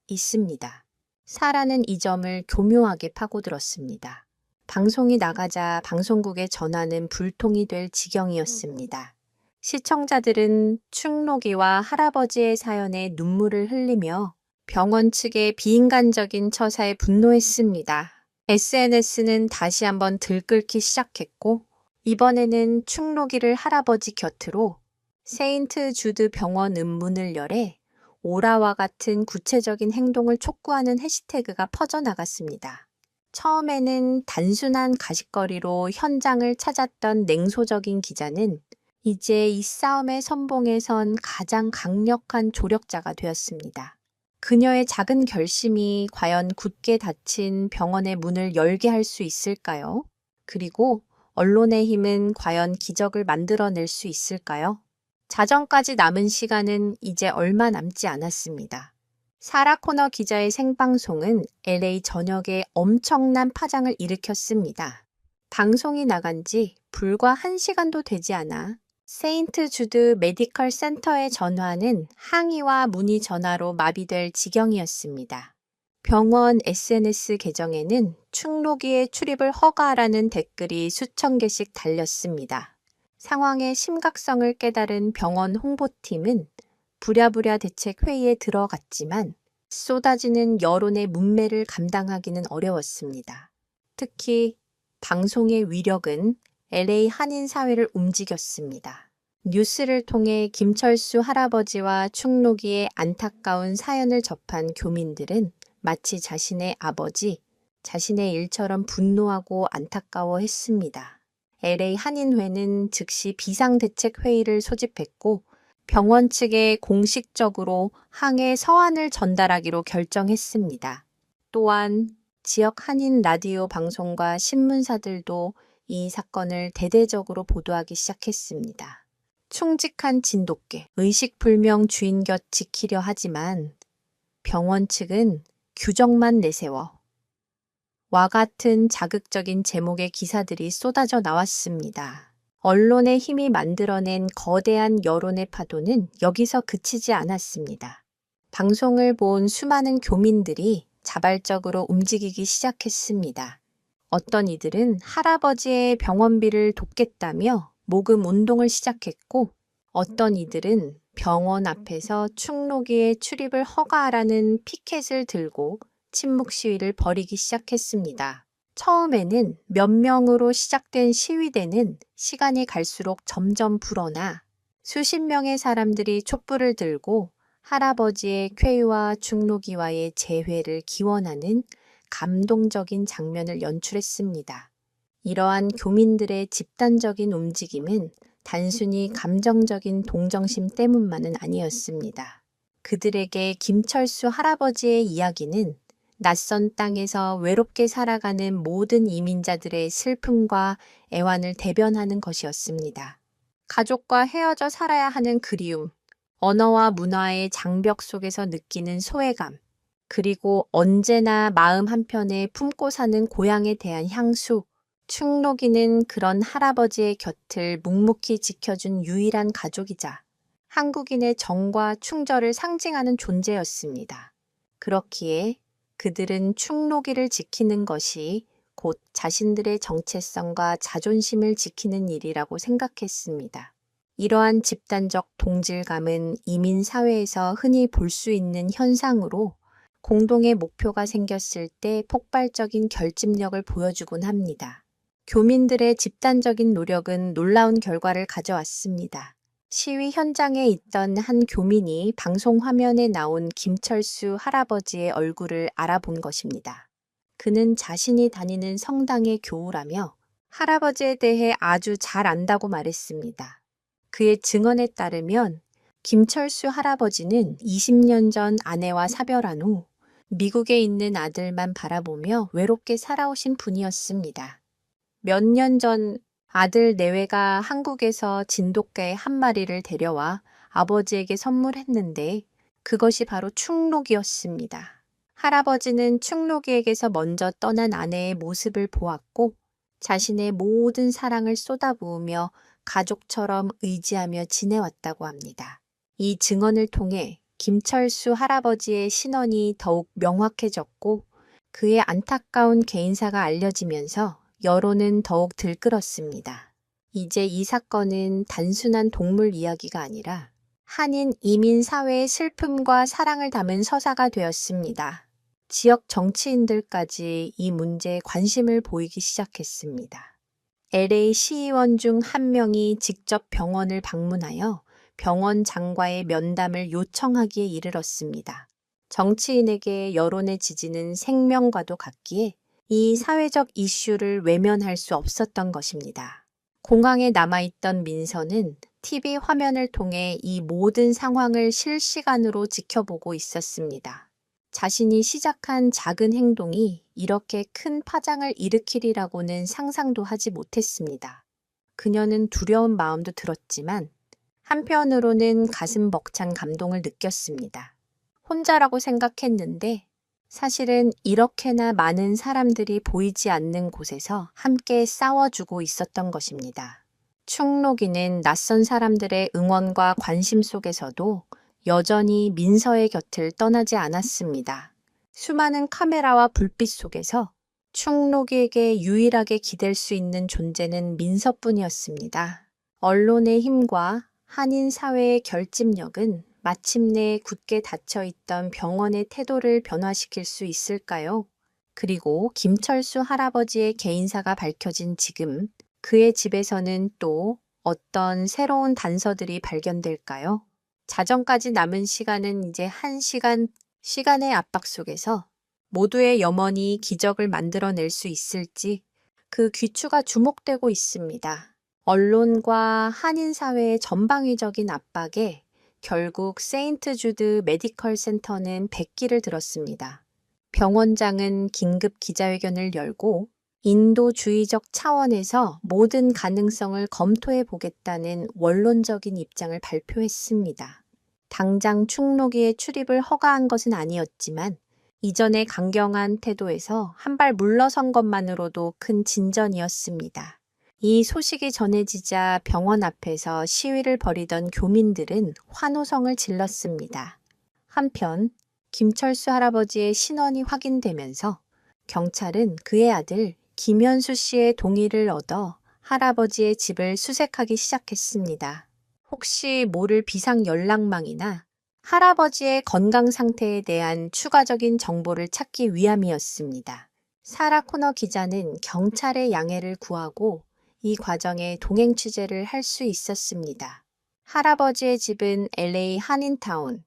있습니다. 사라는 이 점을 교묘하게 파고들었습니다. 방송이 나가자 방송국의 전화는 불통이 될 지경이었습니다. 시청자들은 충록이와 할아버지의 사연에 눈물을 흘리며 병원 측의 비인간적인 처사에 분노했습니다. SNS는 다시 한번 들끓기 시작했고 이번에는 충록이를 할아버지 곁으로 세인트 주드 병원 문을 열에 오라와 같은 구체적인 행동을 촉구하는 해시태그가 퍼져나갔습니다. 처음에는 단순한 가십거리로 현장을 찾았던 냉소적인 기자는 이제 이 싸움의 선봉에 선 가장 강력한 조력자가 되었습니다. 그녀의 작은 결심이 과연 굳게 닫힌 병원의 문을 열게 할 수 있을까요? 그리고 언론의 힘은 과연 기적을 만들어낼 수 있을까요? 자정까지 남은 시간은 이제 얼마 남지 않았습니다. 사라 코너 기자의 생방송은 LA 전역에 엄청난 파장을 일으켰습니다. 방송이 나간 지 불과 1시간도 되지 않아 세인트 주드 메디컬 센터의 전화는 항의와 문의 전화로 마비될 지경이었습니다. 병원 SNS 계정에는 충록이의 출입을 허가하라는 댓글이 수천 개씩 달렸습니다. 상황의 심각성을 깨달은 병원 홍보팀은 부랴부랴 대책 회의에 들어갔지만 쏟아지는 여론의 문매를 감당하기는 어려웠습니다. 특히 방송의 위력은 LA 한인 사회를 움직였습니다. 뉴스를 통해 김철수 할아버지와 충록이의 안타까운 사연을 접한 교민들은 마치 자신의 아버지, 자신의 일처럼 분노하고 안타까워했습니다. LA 한인회는 즉시 비상대책회의를 소집했고 병원 측에 공식적으로 항해 서한을 전달하기로 결정했습니다. 또한 지역 한인 라디오 방송과 신문사들도 이 사건을 대대적으로 보도하기 시작했습니다. 충직한 진돗개, 의식불명 주인 곁 지키려 하지만 병원 측은 규정만 내세워 와 같은 자극적인 제목의 기사들이 쏟아져 나왔습니다. 언론의 힘이 만들어낸 거대한 여론의 파도는 여기서 그치지 않았습니다. 방송을 본 수많은 교민들이 자발적으로 움직이기 시작했습니다. 어떤 이들은 할아버지의 병원비를 돕겠다며 모금 운동을 시작했고 어떤 이들은 병원 앞에서 충록이의 출입을 허가하라는 피켓을 들고 침묵 시위를 벌이기 시작했습니다. 처음에는 몇 명으로 시작된 시위대는 시간이 갈수록 점점 불어나 수십 명의 사람들이 촛불을 들고 할아버지의 쾌유와 충노기와의 재회를 기원하는 감동적인 장면을 연출했습니다. 이러한 교민들의 집단적인 움직임은 단순히 감정적인 동정심 때문만은 아니었습니다. 그들에게 김철수 할아버지의 이야기는 낯선 땅에서 외롭게 살아가는 모든 이민자들의 슬픔과 애환을 대변하는 것이었습니다. 가족과 헤어져 살아야 하는 그리움, 언어와 문화의 장벽 속에서 느끼는 소외감, 그리고 언제나 마음 한편에 품고 사는 고향에 대한 향수, 충록이는 그런 할아버지의 곁을 묵묵히 지켜준 유일한 가족이자 한국인의 정과 충절을 상징하는 존재였습니다. 그렇기에 그들은 충록이를 지키는 것이 곧 자신들의 정체성과 자존심을 지키는 일이라고 생각했습니다. 이러한 집단적 동질감은 이민 사회에서 흔히 볼 수 있는 현상으로 공동의 목표가 생겼을 때 폭발적인 결집력을 보여주곤 합니다. 교민들의 집단적인 노력은 놀라운 결과를 가져왔습니다. 시위 현장에 있던 한 교민이 방송 화면에 나온 김철수 할아버지의 얼굴을 알아본 것입니다. 그는 자신이 다니는 성당의 교우라며 할아버지에 대해 아주 잘 안다고 말했습니다. 그의 증언에 따르면 김철수 할아버지는 20년 전 아내와 사별한 후 미국에 있는 아들만 바라보며 외롭게 살아오신 분이었습니다. 몇 년 전 아들 내외가 한국에서 진돗개 한 마리를 데려와 아버지에게 선물했는데 그것이 바로 충록이었습니다. 할아버지는 충록이에게서 먼저 떠난 아내의 모습을 보았고 자신의 모든 사랑을 쏟아부으며 가족처럼 의지하며 지내왔다고 합니다. 이 증언을 통해 김철수 할아버지의 신원이 더욱 명확해졌고 그의 안타까운 개인사가 알려지면서 여론은 더욱 들끓었습니다. 이제 이 사건은 단순한 동물 이야기가 아니라 한인 이민 사회의 슬픔과 사랑을 담은 서사가 되었습니다. 지역 정치인들까지 이 문제에 관심을 보이기 시작했습니다. LA 시의원 중 한 명이 직접 병원을 방문하여 병원장과의 면담을 요청하기에 이르렀습니다. 정치인에게 여론의 지지는 생명과도 같기에 이 사회적 이슈를 외면할 수 없었던 것입니다. 공항에 남아있던 민서는 TV 화면을 통해 이 모든 상황을 실시간으로 지켜보고 있었습니다. 자신이 시작한 작은 행동이 이렇게 큰 파장을 일으키리라고는 상상도 하지 못했습니다. 그녀는 두려운 마음도 들었지만 한편으로는 가슴 벅찬 감동을 느꼈습니다. 혼자라고 생각했는데 사실은 이렇게나 많은 사람들이 보이지 않는 곳에서 함께 싸워주고 있었던 것입니다. 충록이는 낯선 사람들의 응원과 관심 속에서도 여전히 민서의 곁을 떠나지 않았습니다. 수많은 카메라와 불빛 속에서 충록이에게 유일하게 기댈 수 있는 존재는 민서뿐이었습니다. 언론의 힘과 한인 사회의 결집력은 마침내 굳게 닫혀있던 병원의 태도를 변화시킬 수 있을까요? 그리고 김철수 할아버지의 개인사가 밝혀진 지금 그의 집에서는 또 어떤 새로운 단서들이 발견될까요? 자정까지 남은 시간은 이제 1시간, 시간의 압박 속에서 모두의 염원이 기적을 만들어낼 수 있을지 그 귀추가 주목되고 있습니다. 언론과 한인 사회의 전방위적인 압박에 결국 세인트 주드 메디컬 센터는 백기를 들었습니다. 병원장은 긴급 기자회견을 열고 인도주의적 차원에서 모든 가능성을 검토해 보겠다는 원론적인 입장을 발표했습니다. 당장 충록이의 출입을 허가한 것은 아니었지만 이전의 강경한 태도에서 한 발 물러선 것만으로도 큰 진전이었습니다. 이 소식이 전해지자 병원 앞에서 시위를 벌이던 교민들은 환호성을 질렀습니다. 한편 김철수 할아버지의 신원이 확인되면서 경찰은 그의 아들 김현수 씨의 동의를 얻어 할아버지의 집을 수색하기 시작했습니다. 혹시 모를 비상 연락망이나 할아버지의 건강 상태에 대한 추가적인 정보를 찾기 위함이었습니다. 사라 코너 기자는 경찰의 양해를 구하고 이 과정에 동행 취재를 할 수 있었습니다. 할아버지의 집은 LA 한인타운,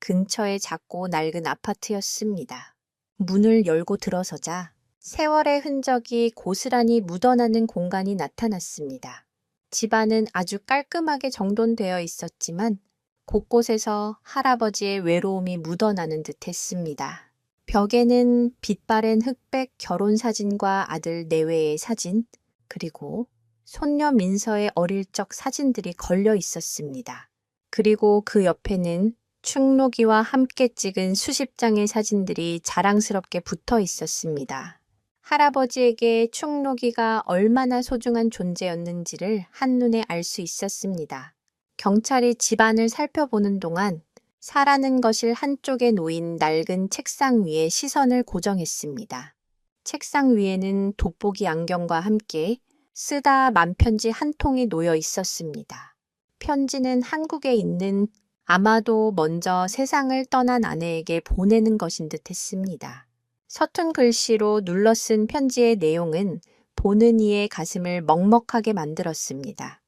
근처의 작고 낡은 아파트였습니다. 문을 열고 들어서자 세월의 흔적이 고스란히 묻어나는 공간이 나타났습니다. 집안은 아주 깔끔하게 정돈되어 있었지만 곳곳에서 할아버지의 외로움이 묻어나는 듯 했습니다. 벽에는 빛바랜 흑백 결혼사진과 아들 내외의 사진, 그리고 손녀 민서의 어릴 적 사진들이 걸려 있었습니다. 그리고 그 옆에는 충록이와 함께 찍은 수십 장의 사진들이 자랑스럽게 붙어 있었습니다. 할아버지에게 충록이가 얼마나 소중한 존재였는지를 한눈에 알 수 있었습니다. 경찰이 집안을 살펴보는 동안 사라는 거실 한쪽에 놓인 낡은 책상 위에 시선을 고정했습니다. 책상 위에는 돋보기 안경과 함께 쓰다 만 편지 한 통이 놓여 있었습니다. 편지는 한국에 있는 아마도 먼저 세상을 떠난 아내에게 보내는 것인 듯 했습니다. 서툰 글씨로 눌러 쓴 편지의 내용은 보는 이의 가슴을 먹먹하게 만들었습니다.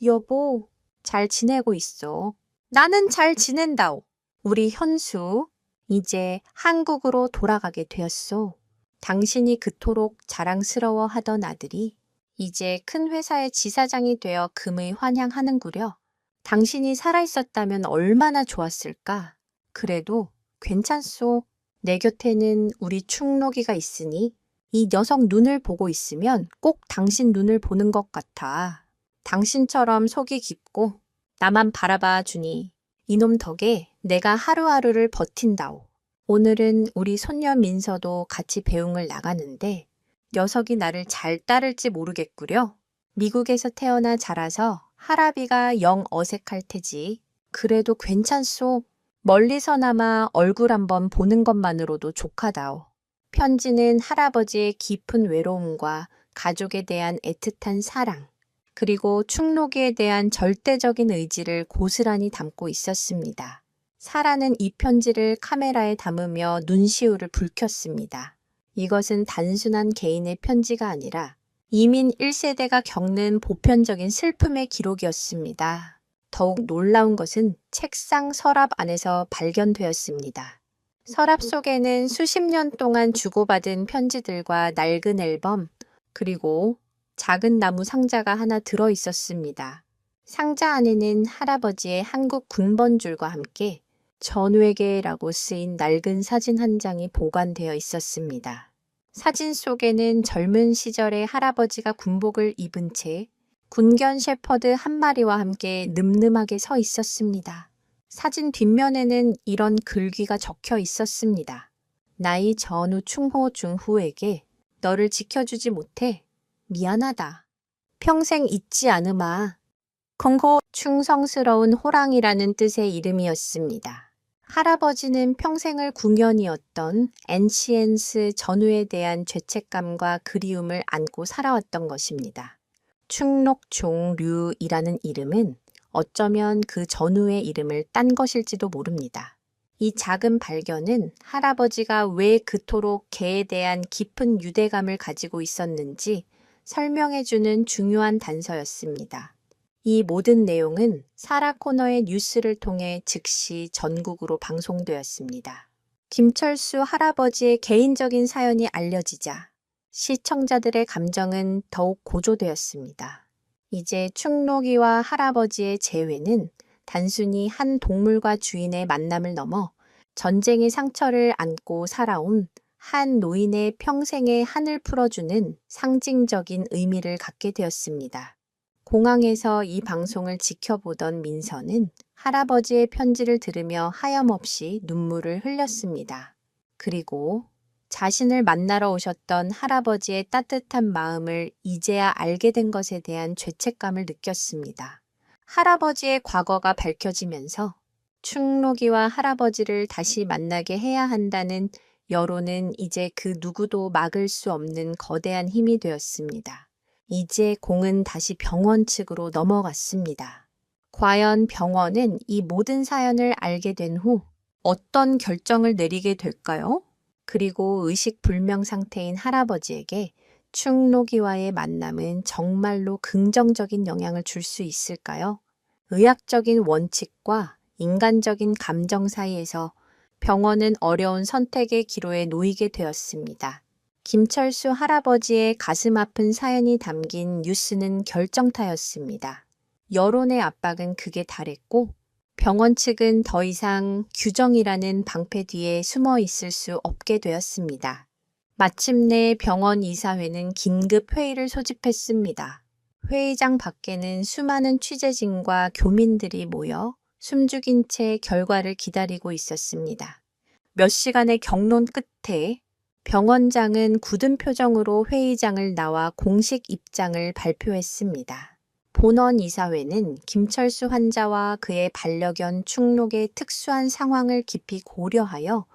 여보, 잘 지내고 있어. 나는 잘 지낸다오. 우리 현수, 이제 한국으로 돌아가게 되었소. 당신이 그토록 자랑스러워 하던 아들이 이제 큰 회사의 지사장이 되어 금의 환향하는구려. 당신이 살아있었다면 얼마나 좋았을까. 그래도 괜찮소. 내 곁에는 우리 충록이가 있으니 이 녀석 눈을 보고 있으면 꼭 당신 눈을 보는 것 같아. 당신처럼 속이 깊고 나만 바라봐 주니 이놈 덕에 내가 하루하루를 버틴다오. 오늘은 우리 손녀 민서도 같이 배웅을 나가는데 녀석이 나를 잘 따를지 모르겠구려. 미국에서 태어나 자라서 할아비가 영 어색할 테지. 그래도 괜찮소. 멀리서나마 얼굴 한번 보는 것만으로도 족하다오. 편지는 할아버지의 깊은 외로움과 가족에 대한 애틋한 사랑, 그리고 충록이에 대한 절대적인 의지를 고스란히 담고 있었습니다. 사라는 이 편지를 카메라에 담으며 눈시울을 붉혔습니다. 이것은 단순한 개인의 편지가 아니라 이민 1세대가 겪는 보편적인 슬픔의 기록이었습니다. 더욱 놀라운 것은 책상 서랍 안에서 발견되었습니다. 서랍 속에는 수십 년 동안 주고받은 편지들과 낡은 앨범, 그리고 작은 나무 상자가 하나 들어 있었습니다. 상자 안에는 할아버지의 한국 군번줄과 함께 전외계라고 쓰인 낡은 사진 한 장이 보관되어 있었습니다. 사진 속에는 젊은 시절의 할아버지가 군복을 입은 채 군견 셰퍼드 한 마리와 함께 늠름하게 서 있었습니다. 사진 뒷면에는 이런 글귀가 적혀 있었습니다. 나이 전후 충호 중후에게 너를 지켜주지 못해 미안하다. 평생 잊지 않으마. 공고 충성스러운 호랑이라는 뜻의 이름이었습니다. 할아버지는 평생을 궁연이었던 엔시엔스 전후에 대한 죄책감과 그리움을 안고 살아왔던 것입니다. 충록종류이라는 이름은 어쩌면 그 전후의 이름을 딴 것일지도 모릅니다. 이 작은 발견은 할아버지가 왜 그토록 개에 대한 깊은 유대감을 가지고 있었는지 설명해주는 중요한 단서였습니다. 이 모든 내용은 사라 코너의 뉴스를 통해 즉시 전국으로 방송되었습니다. 김철수 할아버지의 개인적인 사연이 알려지자 시청자들의 감정은 더욱 고조되었습니다. 이제 충록이와 할아버지의 재회는 단순히 한 동물과 주인의 만남을 넘어 전쟁의 상처를 안고 살아온 한 노인의 평생의 한을 풀어주는 상징적인 의미를 갖게 되었습니다. 공항에서 이 방송을 지켜보던 민서는 할아버지의 편지를 들으며 하염없이 눈물을 흘렸습니다. 그리고 자신을 만나러 오셨던 할아버지의 따뜻한 마음을 이제야 알게 된 것에 대한 죄책감을 느꼈습니다. 할아버지의 과거가 밝혀지면서 충록이와 할아버지를 다시 만나게 해야 한다는 여론은 이제 그 누구도 막을 수 없는 거대한 힘이 되었습니다. 이제 공은 다시 병원 측으로 넘어갔습니다. 과연 병원은 이 모든 사연을 알게 된 후 어떤 결정을 내리게 될까요? 그리고 의식불명 상태인 할아버지에게 충록이와의 만남은 정말로 긍정적인 영향을 줄 수 있을까요? 의학적인 원칙과 인간적인 감정 사이에서 병원은 어려운 선택의 기로에 놓이게 되었습니다. 김철수 할아버지의 가슴 아픈 사연이 담긴 뉴스는 결정타였습니다. 여론의 압박은 극에 달했고 병원 측은 더 이상 규정이라는 방패 뒤에 숨어 있을 수 없게 되었습니다. 마침내 병원 이사회는 긴급 회의를 소집했습니다. 회의장 밖에는 수많은 취재진과 교민들이 모여 숨죽인 채 결과를 기다리고 있었습니다. 몇 시간의 경론 끝에 병원장은 굳은 표정으로 회의장을 나와 공식 입장을 발표했습니다. 본원 이사회는 김철수 환자와 그의 반려견 충록의 특수한 상황을 깊이 고려하여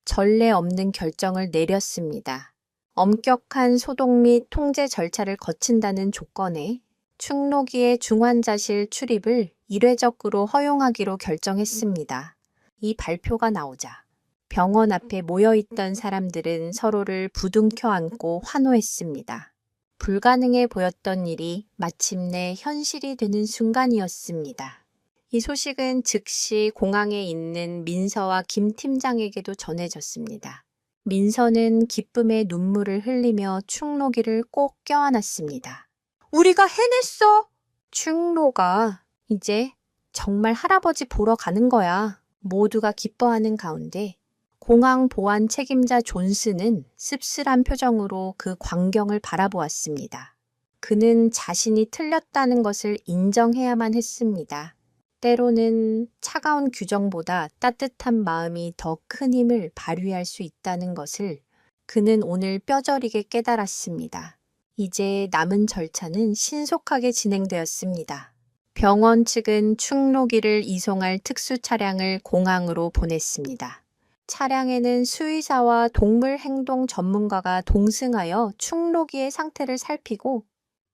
전례 없는 결정을 내렸습니다. 엄격한 소독 및 통제 절차를 거친다는 조건에 충록이의 중환자실 출입을 이례적으로 허용하기로 결정했습니다. 이 발표가 나오자 병원 앞에 모여있던 사람들은 서로를 부둥켜 안고 환호했습니다. 불가능해 보였던 일이 마침내 현실이 되는 순간이었습니다. 이 소식은 즉시 공항에 있는 민서와 김 팀장에게도 전해졌습니다. 민서는 기쁨의 눈물을 흘리며 충록이를 꼭 껴안았습니다. 우리가 해냈어! 충록아, 이제 정말 할아버지 보러 가는 거야. 모두가 기뻐하는 가운데 공항 보안 책임자 존스는 씁쓸한 표정으로 그 광경을 바라보았습니다. 그는 자신이 틀렸다는 것을 인정해야만 했습니다. 때로는 차가운 규정보다 따뜻한 마음이 더 큰 힘을 발휘할 수 있다는 것을 그는 오늘 뼈저리게 깨달았습니다. 이제 남은 절차는 신속하게 진행되었습니다. 병원 측은 충록이를 이송할 특수 차량을 공항으로 보냈습니다. 차량에는 수의사와 동물 행동 전문가가 동승하여 충록이의 상태를 살피고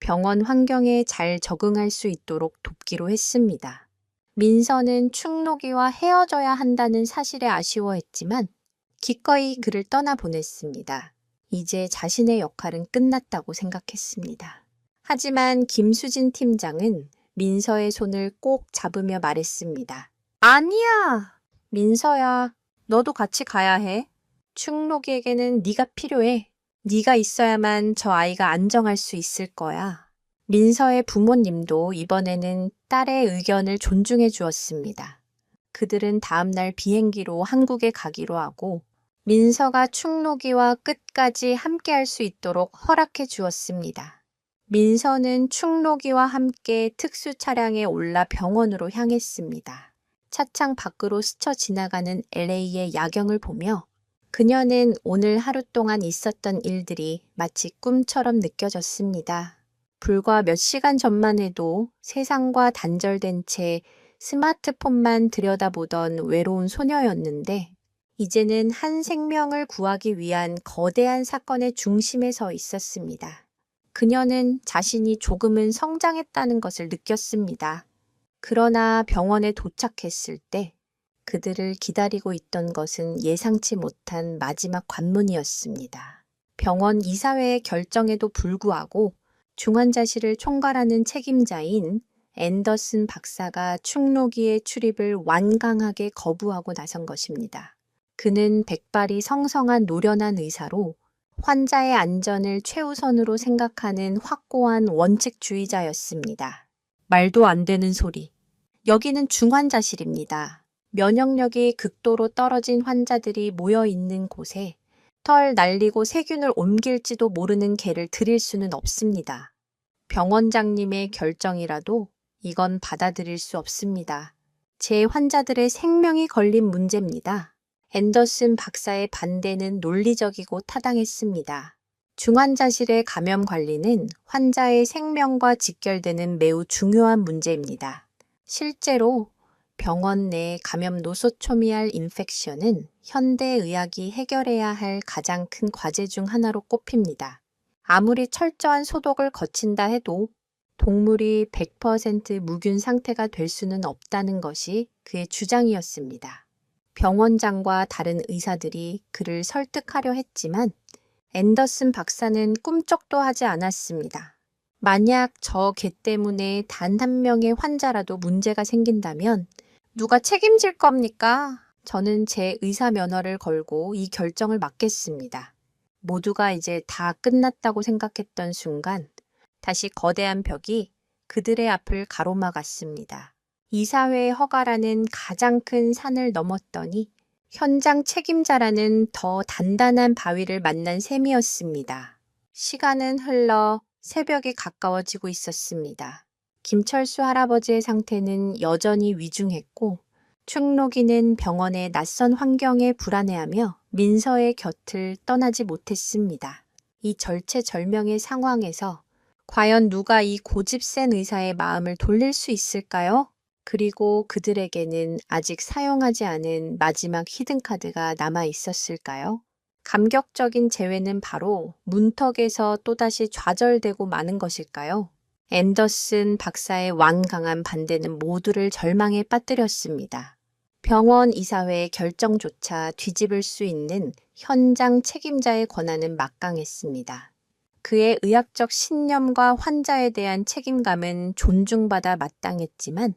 병원 환경에 잘 적응할 수 있도록 돕기로 했습니다. 민서는 충록이와 헤어져야 한다는 사실에 아쉬워했지만 기꺼이 그를 떠나보냈습니다. 이제 자신의 역할은 끝났다고 생각했습니다. 하지만 김수진 팀장은 민서의 손을 꼭 잡으며 말했습니다. 아니야! 민서야, 너도 같이 가야 해. 충록이에게는 네가 필요해. 네가 있어야만 저 아이가 안정할 수 있을 거야. 민서의 부모님도 이번에는 딸의 의견을 존중해 주었습니다. 그들은 다음날 비행기로 한국에 가기로 하고 민서가 충록이와 끝까지 함께할 수 있도록 허락해 주었습니다. 민서는 충록이와 함께 특수 차량에 올라 병원으로 향했습니다. 차창 밖으로 스쳐 지나가는 LA의 야경을 보며 그녀는 오늘 하루 동안 있었던 일들이 마치 꿈처럼 느껴졌습니다. 불과 몇 시간 전만 해도 세상과 단절된 채 스마트폰만 들여다보던 외로운 소녀였는데 이제는 한 생명을 구하기 위한 거대한 사건의 중심에 서 있었습니다. 그녀는 자신이 조금은 성장했다는 것을 느꼈습니다. 그러나 병원에 도착했을 때 그들을 기다리고 있던 것은 예상치 못한 마지막 관문이었습니다. 병원 이사회의 결정에도 불구하고 중환자실을 총괄하는 책임자인 앤더슨 박사가 충록이의 출입을 완강하게 거부하고 나선 것입니다. 그는 백발이 성성한 노련한 의사로 환자의 안전을 최우선으로 생각하는 확고한 원칙주의자였습니다. 말도 안 되는 소리. 여기는 중환자실입니다. 면역력이 극도로 떨어진 환자들이 모여 있는 곳에 털 날리고 세균을 옮길지도 모르는 개를 들일 수는 없습니다. 병원장님의 결정이라도 이건 받아들일 수 없습니다. 제 환자들의 생명이 걸린 문제입니다. 앤더슨 박사의 반대는 논리적이고 타당했습니다. 중환자실의 감염 관리는 환자의 생명과 직결되는 매우 중요한 문제입니다. 실제로 병원 내 감염 노소초미알 인펙션은 현대의학이 해결해야 할 가장 큰 과제 중 하나로 꼽힙니다. 아무리 철저한 소독을 거친다 해도 동물이 100% 무균 상태가 될 수는 없다는 것이 그의 주장이었습니다. 병원장과 다른 의사들이 그를 설득하려 했지만 앤더슨 박사는 꿈쩍도 하지 않았습니다. 만약 저 개 때문에 단 한 명의 환자라도 문제가 생긴다면 누가 책임질 겁니까? 저는 제 의사 면허를 걸고 이 결정을 맡겠습니다. 모두가 이제 다 끝났다고 생각했던 순간 다시 거대한 벽이 그들의 앞을 가로막았습니다. 이사회의 허가라는 가장 큰 산을 넘었더니 현장 책임자라는 더 단단한 바위를 만난 셈이었습니다. 시간은 흘러 새벽에 가까워지고 있었습니다. 김철수 할아버지의 상태는 여전히 위중했고 충록이는 병원의 낯선 환경에 불안해하며 민서의 곁을 떠나지 못했습니다. 이 절체절명의 상황에서 과연 누가 이 고집 센 의사의 마음을 돌릴 수 있을까요? 그리고 그들에게는 아직 사용하지 않은 마지막 히든카드가 남아 있었을까요? 감격적인 재회는 바로 문턱에서 또다시 좌절되고 마는 것일까요? 앤더슨 박사의 완강한 반대는 모두를 절망에 빠뜨렸습니다. 병원 이사회의 결정조차 뒤집을 수 있는 현장 책임자의 권한은 막강했습니다. 그의 의학적 신념과 환자에 대한 책임감은 존중받아 마땅했지만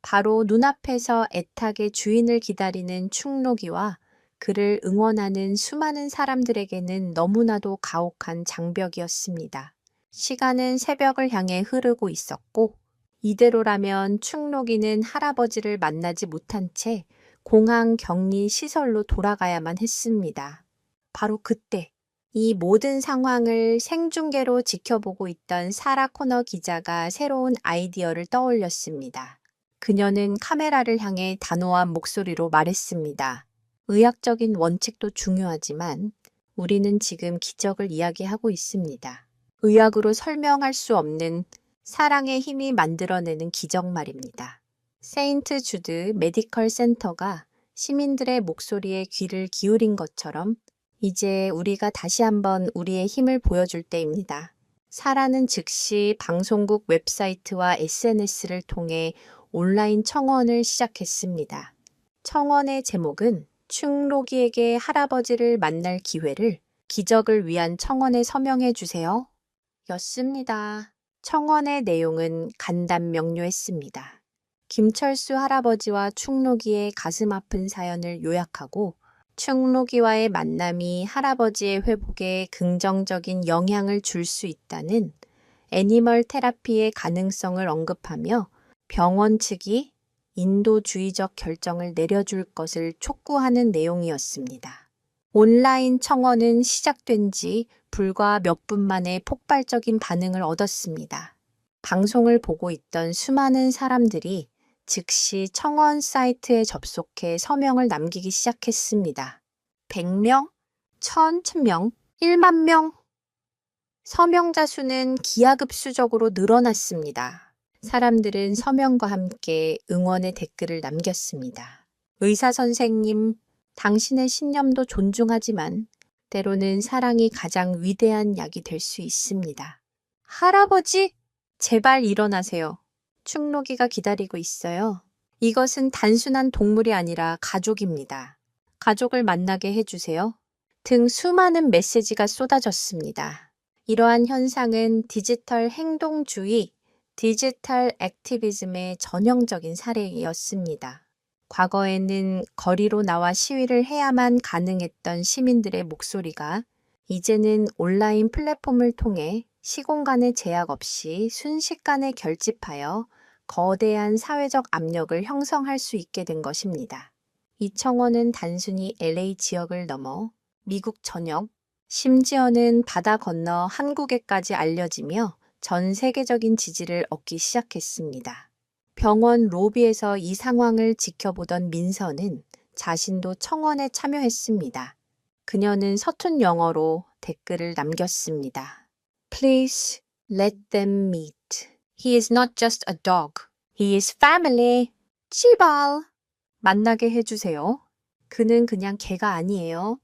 바로 눈앞에서 애타게 주인을 기다리는 충록이와 그를 응원하는 수많은 사람들에게는 너무나도 가혹한 장벽이었습니다. 시간은 새벽을 향해 흐르고 있었고 이대로라면 충록이는 할아버지를 만나지 못한 채 공항 격리 시설로 돌아가야만 했습니다. 바로 그때 이 모든 상황을 생중계로 지켜보고 있던 사라 코너 기자가 새로운 아이디어를 떠올렸습니다. 그녀는 카메라를 향해 단호한 목소리로 말했습니다. 의학적인 원칙도 중요하지만 우리는 지금 기적을 이야기하고 있습니다. 의학으로 설명할 수 없는 사랑의 힘이 만들어내는 기적 말입니다. 세인트 주드 메디컬 센터가 시민들의 목소리에 귀를 기울인 것처럼 이제 우리가 다시 한번 우리의 힘을 보여줄 때입니다. 사라는 즉시 방송국 웹사이트와 SNS를 통해 온라인 청원을 시작했습니다. 청원의 제목은 충록이에게 할아버지를 만날 기회를 기적을 위한 청원에 서명해 주세요. 였습니다. 청원의 내용은 간단 명료했습니다. 김철수 할아버지와 충록이의 가슴 아픈 사연을 요약하고 충록이와의 만남이 할아버지의 회복에 긍정적인 영향을 줄 수 있다는 애니멀 테라피의 가능성을 언급하며 병원 측이 인도주의적 결정을 내려줄 것을 촉구하는 내용이었습니다. 온라인 청원은 시작된 지 불과 몇 분 만에 폭발적인 반응을 얻었습니다. 방송을 보고 있던 수많은 사람들이 즉시 청원 사이트에 접속해 서명을 남기기 시작했습니다. 100명, 1000명, 1만 명. 서명자 수는 기하급수적으로 늘어났습니다. 사람들은 서명과 함께 응원의 댓글을 남겼습니다. 의사 선생님, 당신의 신념도 존중하지만 때로는 사랑이 가장 위대한 약이 될 수 있습니다. 할아버지, 제발 일어나세요. 충록이가 기다리고 있어요. 이것은 단순한 동물이 아니라 가족입니다. 가족을 만나게 해주세요. 등 수많은 메시지가 쏟아졌습니다. 이러한 현상은 디지털 행동주의, 디지털 액티비즘의 전형적인 사례였습니다. 과거에는 거리로 나와 시위를 해야만 가능했던 시민들의 목소리가 이제는 온라인 플랫폼을 통해 시공간의 제약 없이 순식간에 결집하여 거대한 사회적 압력을 형성할 수 있게 된 것입니다. 이 청원은 단순히 LA 지역을 넘어 미국 전역, 심지어는 바다 건너 한국에까지 알려지며 전 세계적인 지지를 얻기 시작했습니다. 병원 로비에서 이 상황을 지켜보던 민서는 자신도 청원에 참여했습니다. 그녀는 서툰 영어로 댓글을 남겼습니다. Please let them meet. He is not just a dog. He is family. 제발 만나게 해주세요. 그는 그냥 개가 아니에요.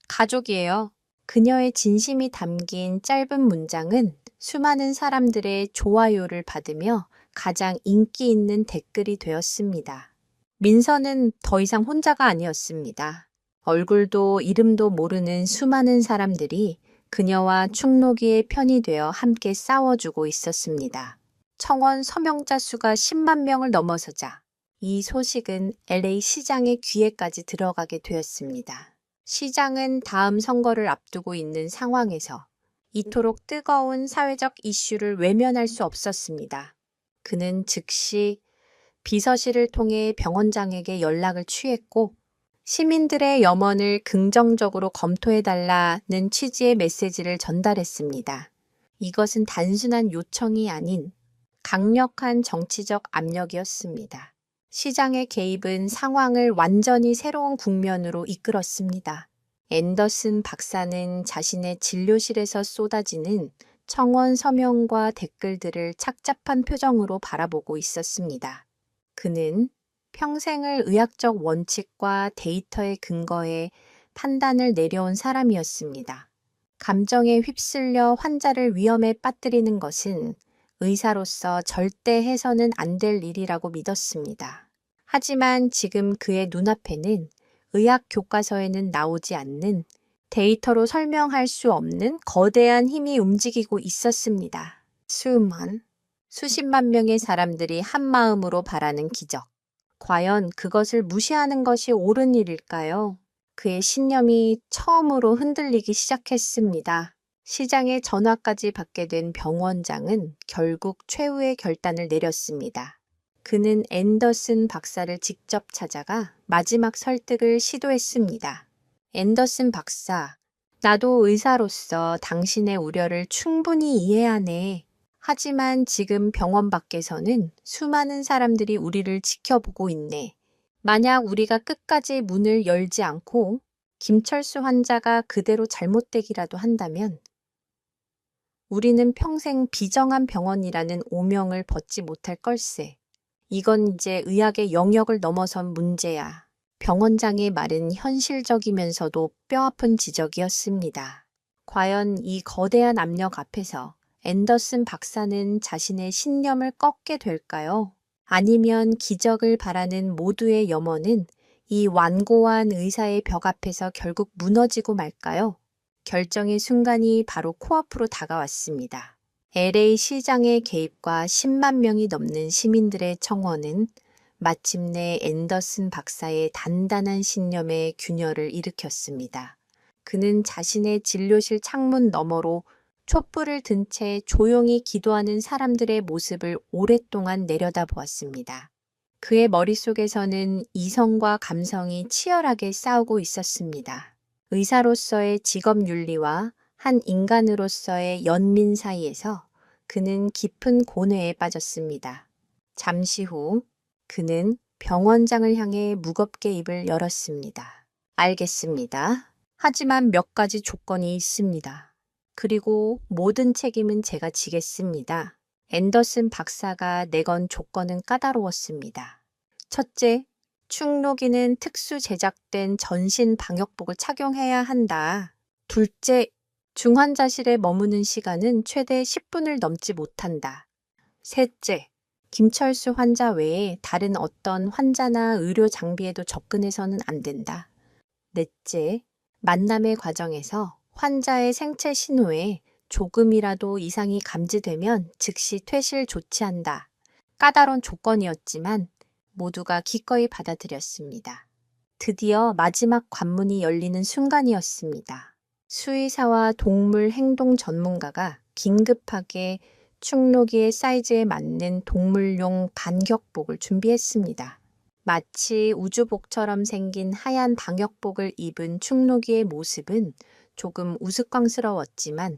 가족이에요. 그녀의 진심이 담긴 짧은 문장은 수많은 사람들의 좋아요를 받으며 가장 인기 있는 댓글이 되었습니다. 민서는 더 이상 혼자가 아니었습니다. 얼굴도 이름도 모르는 수많은 사람들이 그녀와 충록이의 편이 되어 함께 싸워주고 있었습니다. 청원 서명자 수가 10만 명을 넘어서자 이 소식은 LA 시장의 귀에까지 들어가게 되었습니다. 시장은 다음 선거를 앞두고 있는 상황에서 이토록 뜨거운 사회적 이슈를 외면할 수 없었습니다. 그는 즉시 비서실을 통해 병원장에게 연락을 취했고 시민들의 염원을 긍정적으로 검토해달라는 취지의 메시지를 전달했습니다. 이것은 단순한 요청이 아닌 강력한 정치적 압력이었습니다. 시장의 개입은 상황을 완전히 새로운 국면으로 이끌었습니다. 앤더슨 박사는 자신의 진료실에서 쏟아지는 청원 서명과 댓글들을 착잡한 표정으로 바라보고 있었습니다. 그는 평생을 의학적 원칙과 데이터에 근거해 판단을 내려온 사람이었습니다. 감정에 휩쓸려 환자를 위험에 빠뜨리는 것은 의사로서 절대 해서는 안 될 일이라고 믿었습니다. 하지만 지금 그의 눈앞에는 의학 교과서에는 나오지 않는 데이터로 설명할 수 없는 거대한 힘이 움직이고 있었습니다. 수십만 명의 사람들이 한마음으로 바라는 기적. 과연 그것을 무시하는 것이 옳은 일일까요? 그의 신념이 처음으로 흔들리기 시작했습니다. 시장의 전화까지 받게 된 병원장은 결국 최후의 결단을 내렸습니다. 그는 앤더슨 박사를 직접 찾아가 마지막 설득을 시도했습니다. 앤더슨 박사, 나도 의사로서 당신의 우려를 충분히 이해하네. 하지만 지금 병원 밖에서는 수많은 사람들이 우리를 지켜보고 있네. 만약 우리가 끝까지 문을 열지 않고 김철수 환자가 그대로 잘못되기라도 한다면 우리는 평생 비정한 병원이라는 오명을 벗지 못할 걸세. 이건 이제 의학의 영역을 넘어선 문제야. 병원장의 말은 현실적이면서도 뼈아픈 지적이었습니다. 과연 이 거대한 압력 앞에서 앤더슨 박사는 자신의 신념을 꺾게 될까요? 아니면 기적을 바라는 모두의 염원은 이 완고한 의사의 벽 앞에서 결국 무너지고 말까요? 결정의 순간이 바로 코앞으로 다가왔습니다. LA 시장의 개입과 10만 명이 넘는 시민들의 청원은 마침내 앤더슨 박사의 단단한 신념에 균열을 일으켰습니다. 그는 자신의 진료실 창문 너머로 촛불을 든 채 조용히 기도하는 사람들의 모습을 오랫동안 내려다보았습니다. 그의 머릿속에서는 이성과 감성이 치열하게 싸우고 있었습니다. 의사로서의 직업 윤리와 한 인간으로서의 연민 사이에서 그는 깊은 고뇌에 빠졌습니다. 잠시 후 그는 병원장을 향해 무겁게 입을 열었습니다. 알겠습니다. 하지만 몇 가지 조건이 있습니다. 그리고 모든 책임은 제가 지겠습니다. 앤더슨 박사가 내건 조건은 까다로웠습니다. 첫째, 충노기는 특수 제작된 전신 방역복을 착용해야 한다. 둘째, 중환자실에 머무는 시간은 최대 10분을 넘지 못한다. 셋째, 김철수 환자 외에 다른 어떤 환자나 의료 장비에도 접근해서는 안 된다. 넷째, 만남의 과정에서 환자의 생체 신호에 조금이라도 이상이 감지되면 즉시 퇴실 조치한다. 까다로운 조건이었지만 모두가 기꺼이 받아들였습니다. 드디어 마지막 관문이 열리는 순간이었습니다. 수의사와 동물 행동 전문가가 긴급하게 충노기의 사이즈에 맞는 동물용 반격복을 준비했습니다. 마치 우주복처럼 생긴 하얀 방역복을 입은 충노기의 모습은 조금 우스꽝스러웠지만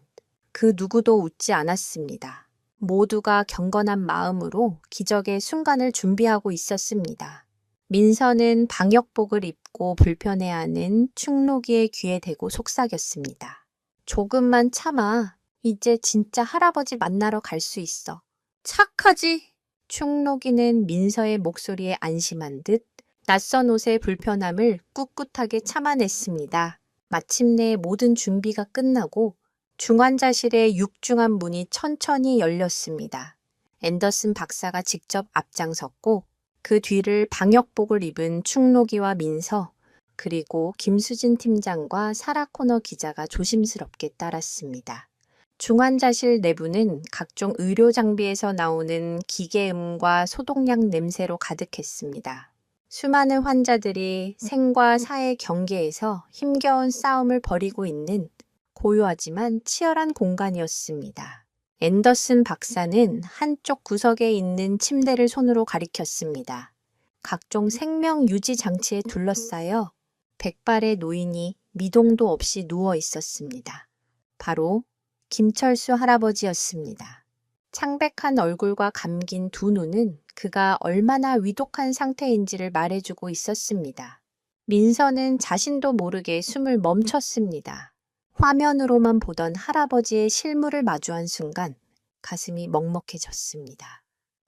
그 누구도 웃지 않았습니다. 모두가 경건한 마음으로 기적의 순간을 준비하고 있었습니다. 민서는 방역복을 입고 불편해하는 충노기의 귀에 대고 속삭였습니다. 조금만 참아. 이제 진짜 할아버지 만나러 갈 수 있어. 착하지? 충노기는 민서의 목소리에 안심한 듯 낯선 옷의 불편함을 꿋꿋하게 참아냈습니다. 마침내 모든 준비가 끝나고 중환자실의 육중한 문이 천천히 열렸습니다. 앤더슨 박사가 직접 앞장섰고 그 뒤를 방역복을 입은 충노기와 민서 그리고 김수진 팀장과 사라 코너 기자가 조심스럽게 따랐습니다. 중환자실 내부는 각종 의료 장비에서 나오는 기계음과 소독약 냄새로 가득했습니다. 수많은 환자들이 생과 사의 경계에서 힘겨운 싸움을 벌이고 있는 고요하지만 치열한 공간이었습니다. 앤더슨 박사는 한쪽 구석에 있는 침대를 손으로 가리켰습니다. 각종 생명 유지 장치에 둘러싸여 백발의 노인이 미동도 없이 누워 있었습니다. 바로 김철수 할아버지였습니다. 창백한 얼굴과 감긴 두 눈은 그가 얼마나 위독한 상태인지를 말해주고 있었습니다. 민서는 자신도 모르게 숨을 멈췄습니다. 화면으로만 보던 할아버지의 실물을 마주한 순간 가슴이 먹먹해졌습니다.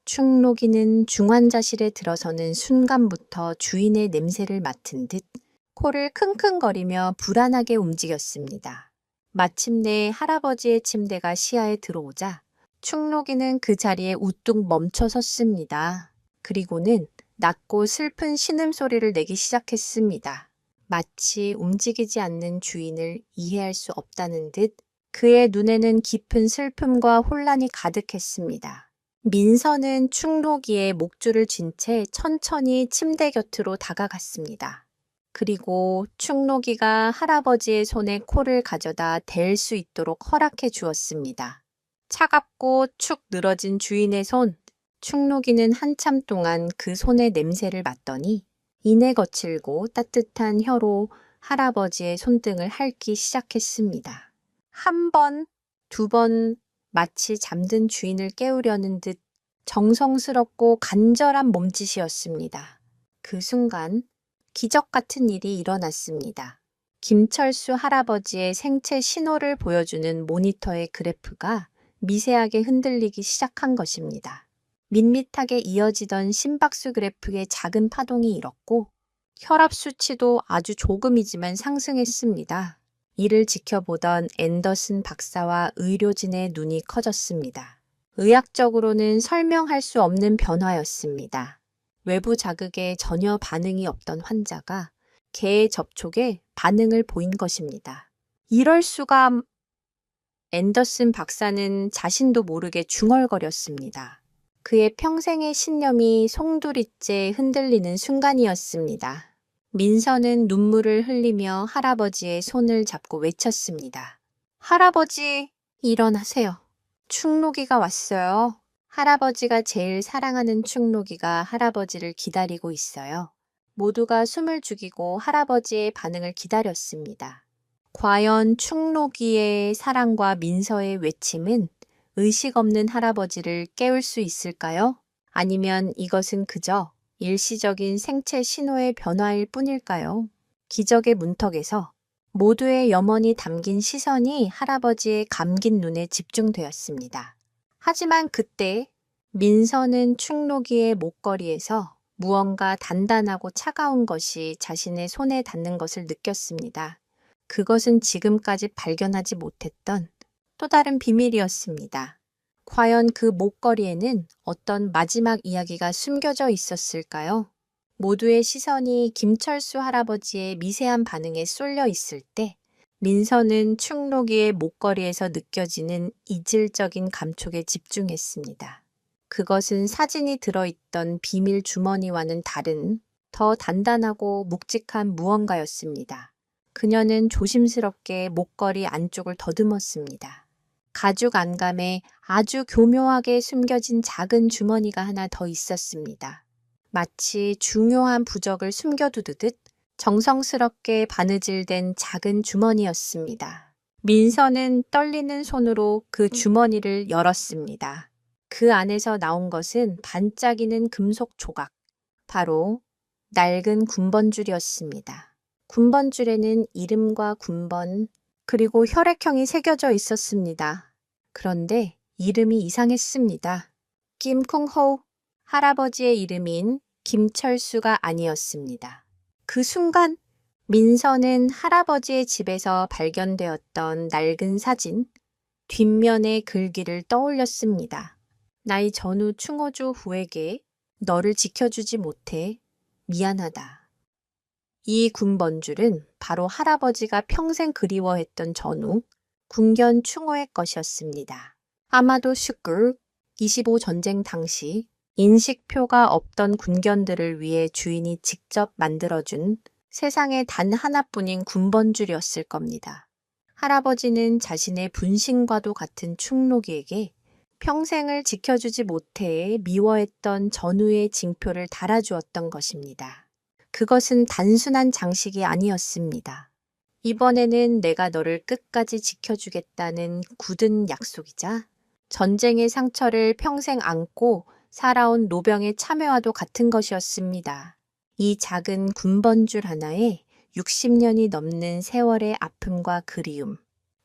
충록이는 중환자실에 들어서는 순간부터 주인의 냄새를 맡은 듯 코를 킁킁거리며 불안하게 움직였습니다. 마침내 할아버지의 침대가 시야에 들어오자 충록이는 그 자리에 우뚝 멈춰 섰습니다. 그리고는 낮고 슬픈 신음소리를 내기 시작했습니다. 마치 움직이지 않는 주인을 이해할 수 없다는 듯 그의 눈에는 깊은 슬픔과 혼란이 가득했습니다. 민서는 충록이의 목줄을 쥔 채 천천히 침대 곁으로 다가갔습니다. 그리고 충록이가 할아버지의 손에 코를 가져다 댈 수 있도록 허락해 주었습니다. 차갑고 축 늘어진 주인의 손, 충록이는 한참 동안 그 손의 냄새를 맡더니 이내 거칠고 따뜻한 혀로 할아버지의 손등을 핥기 시작했습니다. 한 번, 두 번, 마치 잠든 주인을 깨우려는 듯 정성스럽고 간절한 몸짓이었습니다. 그 순간 기적 같은 일이 일어났습니다. 김철수 할아버지의 생체 신호를 보여주는 모니터의 그래프가 미세하게 흔들리기 시작한 것입니다. 밋밋하게 이어지던 심박수 그래프의 작은 파동이 일었고 혈압 수치도 아주 조금이지만 상승했습니다. 이를 지켜보던 앤더슨 박사와 의료진의 눈이 커졌습니다. 의학적으로는 설명할 수 없는 변화였습니다. 외부 자극에 전혀 반응이 없던 환자가 개의 접촉에 반응을 보인 것입니다. 이럴 수가... 앤더슨 박사는 자신도 모르게 중얼거렸습니다. 그의 평생의 신념이 송두리째 흔들리는 순간이었습니다. 민서는 눈물을 흘리며 할아버지의 손을 잡고 외쳤습니다. 할아버지, 일어나세요. 충록이가 왔어요. 할아버지가 제일 사랑하는 충록이가 할아버지를 기다리고 있어요. 모두가 숨을 죽이고 할아버지의 반응을 기다렸습니다. 과연 충록이의 사랑과 민서의 외침은 의식 없는 할아버지를 깨울 수 있을까요? 아니면 이것은 그저 일시적인 생체 신호의 변화일 뿐일까요? 기적의 문턱에서 모두의 염원이 담긴 시선이 할아버지의 감긴 눈에 집중되었습니다. 하지만 그때 민서는 충록이의 목걸이에서 무언가 단단하고 차가운 것이 자신의 손에 닿는 것을 느꼈습니다. 그것은 지금까지 발견하지 못했던 또 다른 비밀이었습니다. 과연 그 목걸이에는 어떤 마지막 이야기가 숨겨져 있었을까요? 모두의 시선이 김철수 할아버지의 미세한 반응에 쏠려 있을 때 민서는 충록이의 목걸이에서 느껴지는 이질적인 감촉에 집중했습니다. 그것은 사진이 들어있던 비밀 주머니와는 다른 더 단단하고 묵직한 무언가였습니다. 그녀는 조심스럽게 목걸이 안쪽을 더듬었습니다. 가죽 안감에 아주 교묘하게 숨겨진 작은 주머니가 하나 더 있었습니다. 마치 중요한 부적을 숨겨두듯 정성스럽게 바느질된 작은 주머니였습니다. 민서는 떨리는 손으로 그 주머니를 열었습니다. 그 안에서 나온 것은 반짝이는 금속 조각, 바로 낡은 군번줄이었습니다. 군번줄에는 이름과 군번, 그리고 혈액형이 새겨져 있었습니다. 그런데 이름이 이상했습니다. 김쿵호, 할아버지의 이름인 김철수가 아니었습니다. 그 순간 민서는 할아버지의 집에서 발견되었던 낡은 사진, 뒷면의 글귀를 떠올렸습니다. 나의 전후 충호주 후에게 너를 지켜주지 못해 미안하다. 이 군번줄은 바로 할아버지가 평생 그리워했던 전후, 군견 충호의 것이었습니다. 아마도 슈kur 25 전쟁 당시 인식표가 없던 군견들을 위해 주인이 직접 만들어준 세상에 단 하나뿐인 군번줄이었을 겁니다. 할아버지는 자신의 분신과도 같은 충록이에게 평생을 지켜주지 못해 미워했던 전우의 징표를 달아주었던 것입니다. 그것은 단순한 장식이 아니었습니다. 이번에는 내가 너를 끝까지 지켜주겠다는 굳은 약속이자 전쟁의 상처를 평생 안고 살아온 노병의 참회와도 같은 것이었습니다. 이 작은 군번줄 하나에 60년이 넘는 세월의 아픔과 그리움,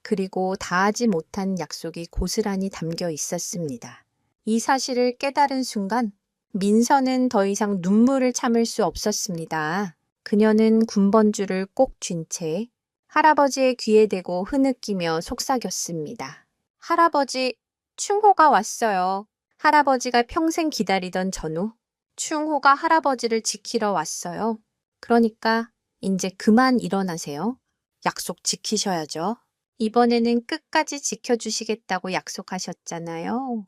그리고 다하지 못한 약속이 고스란히 담겨 있었습니다. 이 사실을 깨달은 순간 민서는 더 이상 눈물을 참을 수 없었습니다. 그녀는 군번줄을 꼭 쥔 채 할아버지의 귀에 대고 흐느끼며 속삭였습니다. 할아버지, 충호가 왔어요. 할아버지가 평생 기다리던 전우, 충호가 할아버지를 지키러 왔어요. 그러니까 이제 그만 일어나세요. 약속 지키셔야죠. 이번에는 끝까지 지켜주시겠다고 약속하셨잖아요.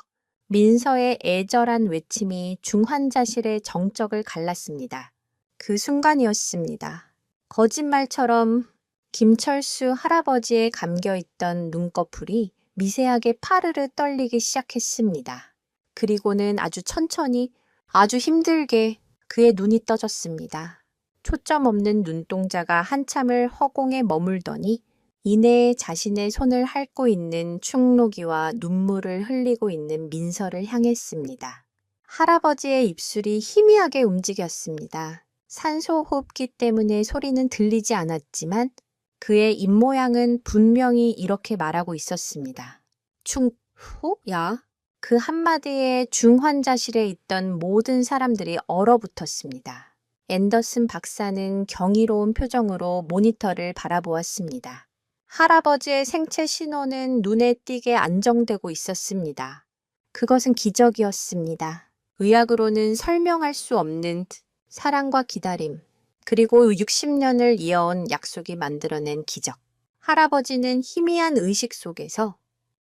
민서의 애절한 외침이 중환자실의 정적을 갈랐습니다. 그 순간이었습니다. 거짓말처럼 김철수 할아버지의 감겨있던 눈꺼풀이 미세하게 파르르 떨리기 시작했습니다. 그리고는 아주 천천히, 아주 힘들게 그의 눈이 떠졌습니다. 초점 없는 눈동자가 한참을 허공에 머물더니 이내에 자신의 손을 핥고 있는 충록이와 눈물을 흘리고 있는 민서를 향했습니다. 할아버지의 입술이 희미하게 움직였습니다. 산소 호흡기 때문에 소리는 들리지 않았지만 그의 입모양은 분명히 이렇게 말하고 있었습니다. 충호야? 그 한마디에 중환자실에 있던 모든 사람들이 얼어붙었습니다. 앤더슨 박사는 경이로운 표정으로 모니터를 바라보았습니다. 할아버지의 생체 신호는 눈에 띄게 안정되고 있었습니다. 그것은 기적이었습니다. 의학으로는 설명할 수 없는 사랑과 기다림, 그리고 60년을 이어온 약속이 만들어낸 기적. 할아버지는 희미한 의식 속에서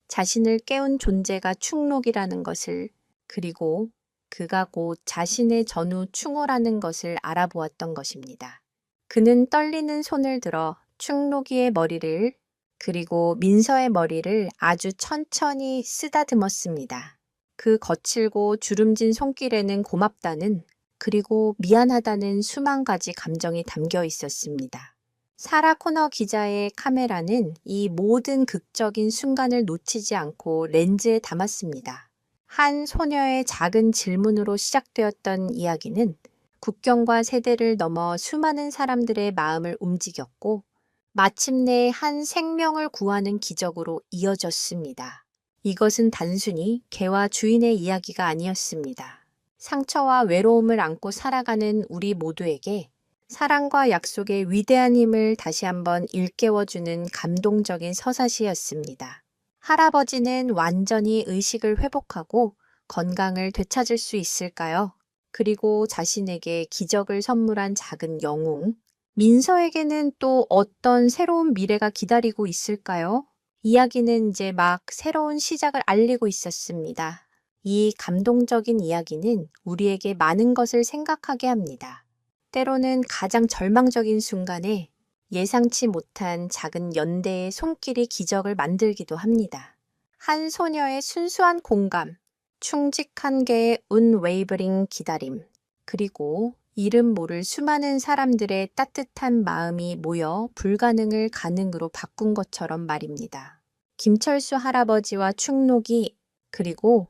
자신을 깨운 존재가 충록이라는 것을, 그리고 그가 곧 자신의 전우 충호라는 것을 알아보았던 것입니다. 그는 떨리는 손을 들어 충록이의 머리를, 그리고 민서의 머리를 아주 천천히 쓰다듬었습니다. 그 거칠고 주름진 손길에는 고맙다는, 그리고 미안하다는 수만 가지 감정이 담겨 있었습니다. 사라 코너 기자의 카메라는 이 모든 극적인 순간을 놓치지 않고 렌즈에 담았습니다. 한 소녀의 작은 질문으로 시작되었던 이야기는 국경과 세대를 넘어 수많은 사람들의 마음을 움직였고 마침내 한 생명을 구하는 기적으로 이어졌습니다. 이것은 단순히 개와 주인의 이야기가 아니었습니다. 상처와 외로움을 안고 살아가는 우리 모두에게 사랑과 약속의 위대한 힘을 다시 한번 일깨워주는 감동적인 서사시였습니다. 할아버지는 완전히 의식을 회복하고 건강을 되찾을 수 있을까요? 그리고 자신에게 기적을 선물한 작은 영웅, 민서에게는 또 어떤 새로운 미래가 기다리고 있을까요? 이야기는 이제 막 새로운 시작을 알리고 있었습니다. 이 감동적인 이야기는 우리에게 많은 것을 생각하게 합니다. 때로는 가장 절망적인 순간에 예상치 못한 작은 연대의 손길이 기적을 만들기도 합니다. 한 소녀의 순수한 공감, 충직한 개의 unwavering 기다림, 그리고 이름 모를 수많은 사람들의 따뜻한 마음이 모여 불가능을 가능으로 바꾼 것처럼 말입니다. 김철수 할아버지와 충록이, 그리고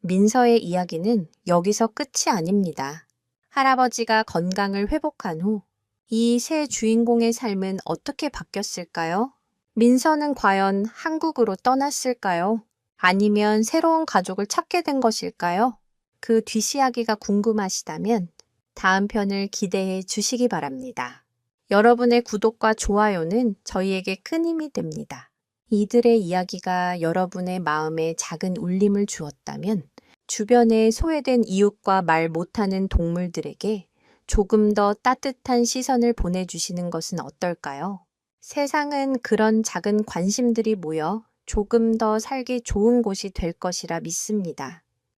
민서의 이야기는 여기서 끝이 아닙니다. 할아버지가 건강을 회복한 후 이 세 주인공의 삶은 어떻게 바뀌었을까요? 민서는 과연 한국으로 떠났을까요? 아니면 새로운 가족을 찾게 된 것일까요? 그 뒷이야기가 궁금하시다면 다음 편을 기대해 주시기 바랍니다. 여러분의 구독과 좋아요는 저희에게 큰 힘이 됩니다. 이들의 이야기가 여러분의 마음에 작은 울림을 주었다면 주변에 소외된 이웃과 말 못하는 동물들에게 조금 더 따뜻한 시선을 보내주시는 것은 어떨까요? 세상은 그런 작은 관심들이 모여 조금 더 살기 좋은 곳이 될 것이라 믿습니다.